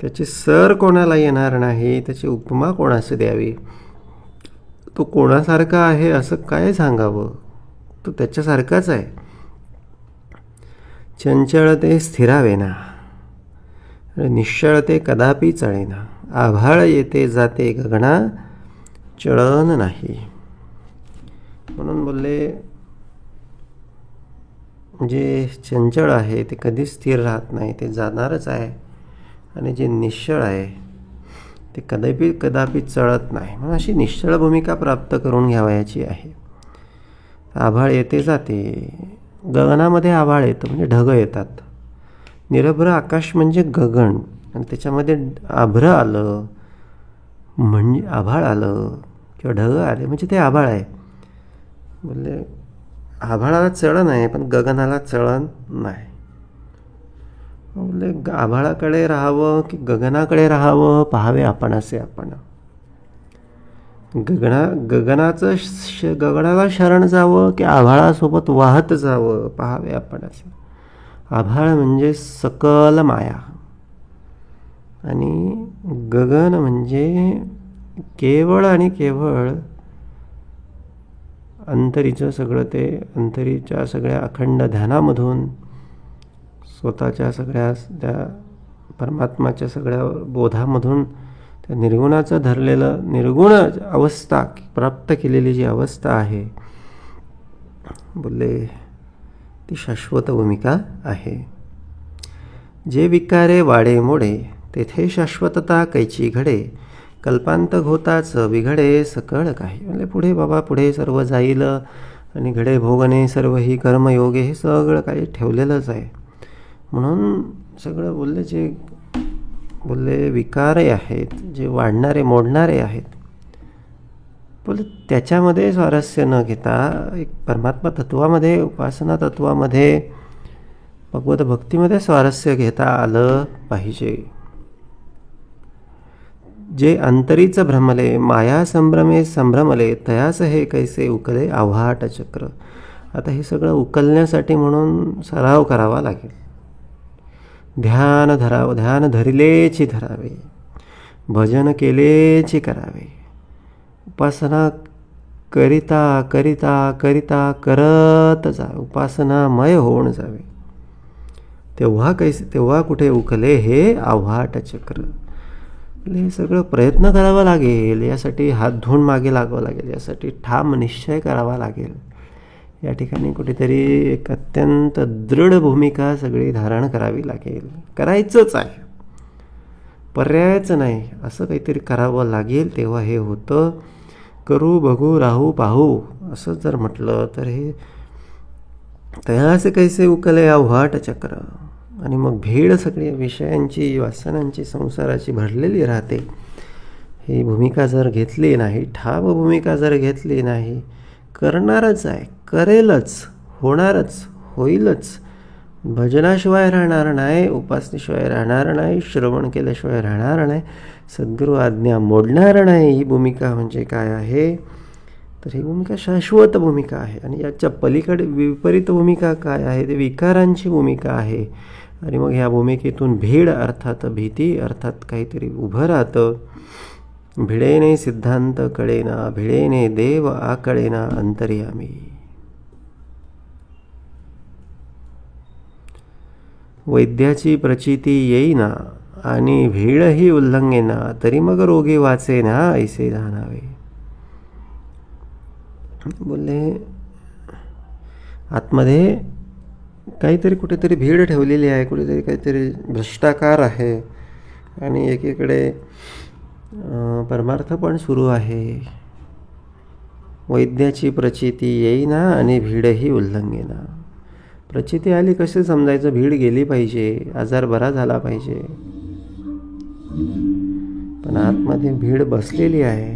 त्याची सर कोणाला येणार नाही, त्याची उपमा कोणास द्यावी. तो कोणासारखा आहे असं काय सांगावं? तो त्याच्यासारखाच आहे. चंचळ ते स्थिरावेना, निश्चळ ते कदापि चळेना. आभाळ येते जाते गगना चळण नाही. म्हणून बोलले जे चंचळ आहे ते कधीच स्थिर राहत नाही, ते जाणारच आहे. आणि जे निश्चळ आहे ते कदापि चळत नाही. म्हणून अशी निश्चळ भूमिका प्राप्त करून घ्यावयाची आहे. आभाळ येते जाते, गगनामध्ये आभाळ येतं म्हणजे ढग येतात. निरभ्र आकाश म्हणजे गगन, आणि त्याच्यामध्ये आभ्र आलं म्हणजे आभाळ आलं किंवा ढग आले म्हणजे ते आभाळ आहे. बोलले आभाळाला चळण आहे पण गगनाला चळण नाही. बोलले आभाळाकडे राहावं की गगनाकडे राहावं पाहावे आपण असे. आपण गगनाला शरण जावं की आभाळासोबत वाहत जावं पाहावे आपण असं. आभाळ म्हणजे सकल माया आणि गगन म्हणजे केवळ आणि केवळ अंतरीचं सगळं, ते अंतरीच्या सगळ्या अखंड ध्यानामधून स्वतःच्या सगळ्या त्या परमात्माच्या सगळ्या बोधामधून त्या निर्गुणाचं धरलेलं निर्गुण अवस्था प्राप्त केलेली जी अवस्था आहे, बोलले ती शाश्वत भूमिका आहे. जे विकारे वाडे मोडे तेथे शाश्वतता कैची घडे, कल्पांत घोताच बिघडे सकळ काही. म्हणजे पुढे बाबा पुढे सर्व जाईल आणि घडे भोगणे सर्व ही कर्मयोगे हे सगळं काही ठेवलेलंच आहे. म्हणून सगळं बोलले जे बोलले विकारही आहेत, जे वाढणारे मोडणारे आहेत, बोलले त्याच्यामध्ये स्वारस्य न घेता एक परमात्मा तत्वामध्ये, उपासना तत्वामध्ये, भगवत भक्तीमध्ये स्वारस्य घेता आलं पाहिजे. जे अंतरीच भ्रमले माया संभ्रमे संभ्रमले, तयास हे कैसे उकले आव्हाट चक्र. आता हे सगळं उकलण्यासाठी म्हणून सराव करावा लागेल. ध्यान धरावं, ध्यान धरिलेची धरावे, भजन केलेची करावे, उपासना करिता करिता करिता करत जावे, उपासनामय होऊन जावे. तेव्हा कुठे उकले हे आव्हाट चक्र. हे सगळं प्रयत्न करावा लागेल. यासाठी हात धुवून मागे लागावं लागेल. यासाठी ठाम निश्चय करावा लागेल. या ठिकाणी कुठेतरी एक अत्यंत दृढ भूमिका सगळी धारण करावी लागेल. करायचंच आहे, पर्यायच नाही. असं काहीतरी करावं लागेल तेव्हा हे होतं. करू बघू राहू पाहू असं जर म्हटलं तर हे तयासे कैसे उकले आव्हाट चक्र. आणि मग भेड सगळी विषयांची, वासनांची, संसाराची भरलेली राहते. ही भूमिका जर घेतली नाही, ठाम भूमिका जर घेतली नाही, करणारच आहे, करेलच, होणारच, होईलच. भजनाशिवाय राहणार नाही, उपासनेशिवाय राहणार नाही, श्रवण केल्याशिवाय राहणार नाही, सद्गुरू आज्ञा मोडणार नाही. ही भूमिका म्हणजे काय आहे तर ही भूमिका शाश्वत भूमिका आहे. आणि याच्या पलीकडे विपरीत भूमिका काय आहे, ते विकारांची भूमिका आहे. आणि मग ह्या भूमिकेतून भीड अर्थात भीती अर्थात काहीतरी उभं राहतं. भिडेने सिद्धांत कळेना, भिडेने देव आकळेना अंतर्यामी. वैद्याची प्रचिती येईना आणि भीडही उल्लंघेना, तरी मग रोगी वाचेना ऐसे जाणावे. बोलले आतमध्ये काहीतरी कुठेतरी भीड ठेवलेली आहे, कुठेतरी काहीतरी भ्रष्टाचार आहे आणि एकीकडे परमार्थ पण सुरू आहे. वैद्याची प्रचिती येईना आणि भीडही उल्लंघेना. प्रचिती आली कसे समजायचं, भीड गेली पाहिजे, आजार बरा झाला पाहिजे, पण आतमध्ये भीड बसलेली आहे.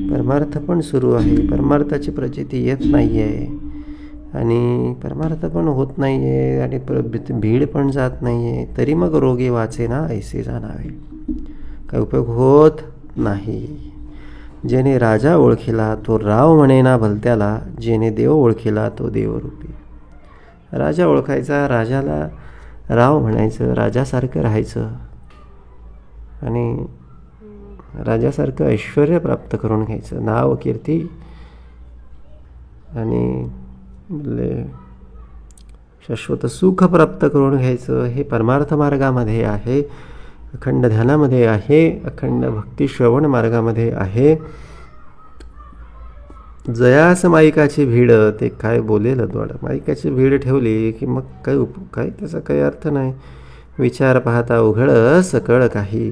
परमार्थ पण सुरू आहे, परमार्थाची प्रचिती येत नाही आहे आणि परमार्थ पण होत नाही आहे आणि भीड पण जात नाही आहे. तरी मग रोगी वाचेना ऐसे जाणावे. काही उपयोग होत नाही. जेने राजा ओळखिला तो राव म्हणेना भलत्याला, जेने देव ओळखिला तो देवरूपी. राजा ओळखायचा, राजाला राव म्हणायचं, राजासारखं राहायचं आणि राजासारखं ऐश्वर प्राप्त करून घ्यायचं, नाव कीर्ती आणि शाश्वत सुख प्राप्त करून घ्यायचं. हे परमार्थ मार्गामध्ये आहे. अखंड ध्यानामध्ये आहे, अखंड भक्ती श्रवण मार्गामध्ये आहे. जयास माईकाची भीड, ते काय बोलेल द्वाड. माईकाची भीड ठेवली की मग काय त्याचा काही अर्थ नाही. विचार पाहता उघड सकळ काही.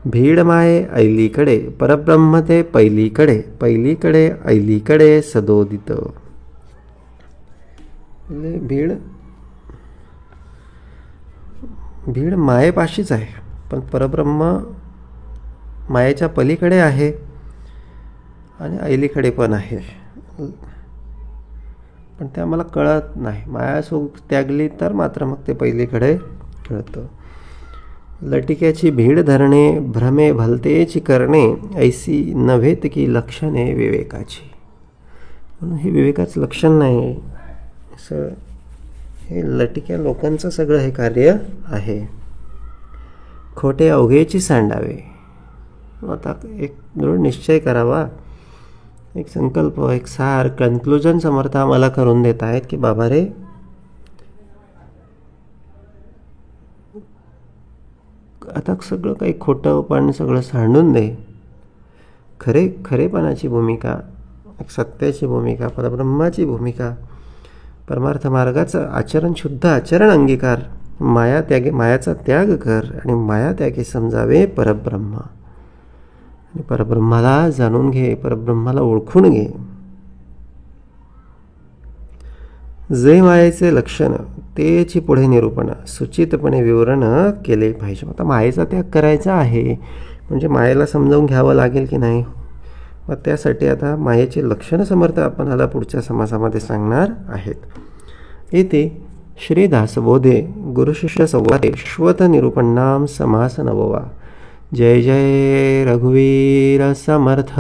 भीड माये ऐलीकडे, परब्रह्म ते पहिलीकडे, पहिलीकडे ऐलीकडे सदोदित. भीड मायेपाशीच आहे, पण परब्रह्म मायेच्या पलीकडे आहे आणि ऐलीकडे पण आहे, पण ते आम्हाला कळत नाही. माया सुख त्यागली तर मात्र मग ते पहिलीकडे कळतं. लटिक्याची भीड धरणे, भ्रमे भलतेची करणे, ऐसी नव्हेत की लक्षणे विवेकाची. म्हणून हे विवेकाचं लक्षण नाही. असं हे लटिक्या लोकांचं सगळं हे कार्य आहे. खोटे अवघेची सांडावे. आता एक दृढ निश्चय करावा, एक संकल्प, एक सार, कन्क्लुजन समर्थ आम्हाला करून देत आहेत की बाबा रे, आता सगळं काही खोटं पण सगळं सांडून दे. खरेपणाची भूमिका, एक सत्याची भूमिका, परब्रह्माची भूमिका, परमार्थ मार्गाचं आचरण, शुद्ध आचरण अंगीकार. मायाचा त्याग कर आणि माया त्यागे समजावे परब्रह्म. आणि परब्रह्माला जाणून घे, परब्रह्माला ओळखून घे. जे मायेचे लक्षण तेची पुढे निरूपण सुचितपणे विवरण केले पाहिजे. आता मायेचा त्याग करायचा आहे म्हणजे मायेला समजावून घ्यावं लागेल की नाही. मग त्यासाठी आता मायेचे लक्षण समर्थ आपणाला पुढच्या समासामध्ये सांगणार आहेत. येथे श्री दासबोधे गुरुशिष्य संवादे श्वत निरूपणाम समास नववा. जय जय रघुवीर समर्थ.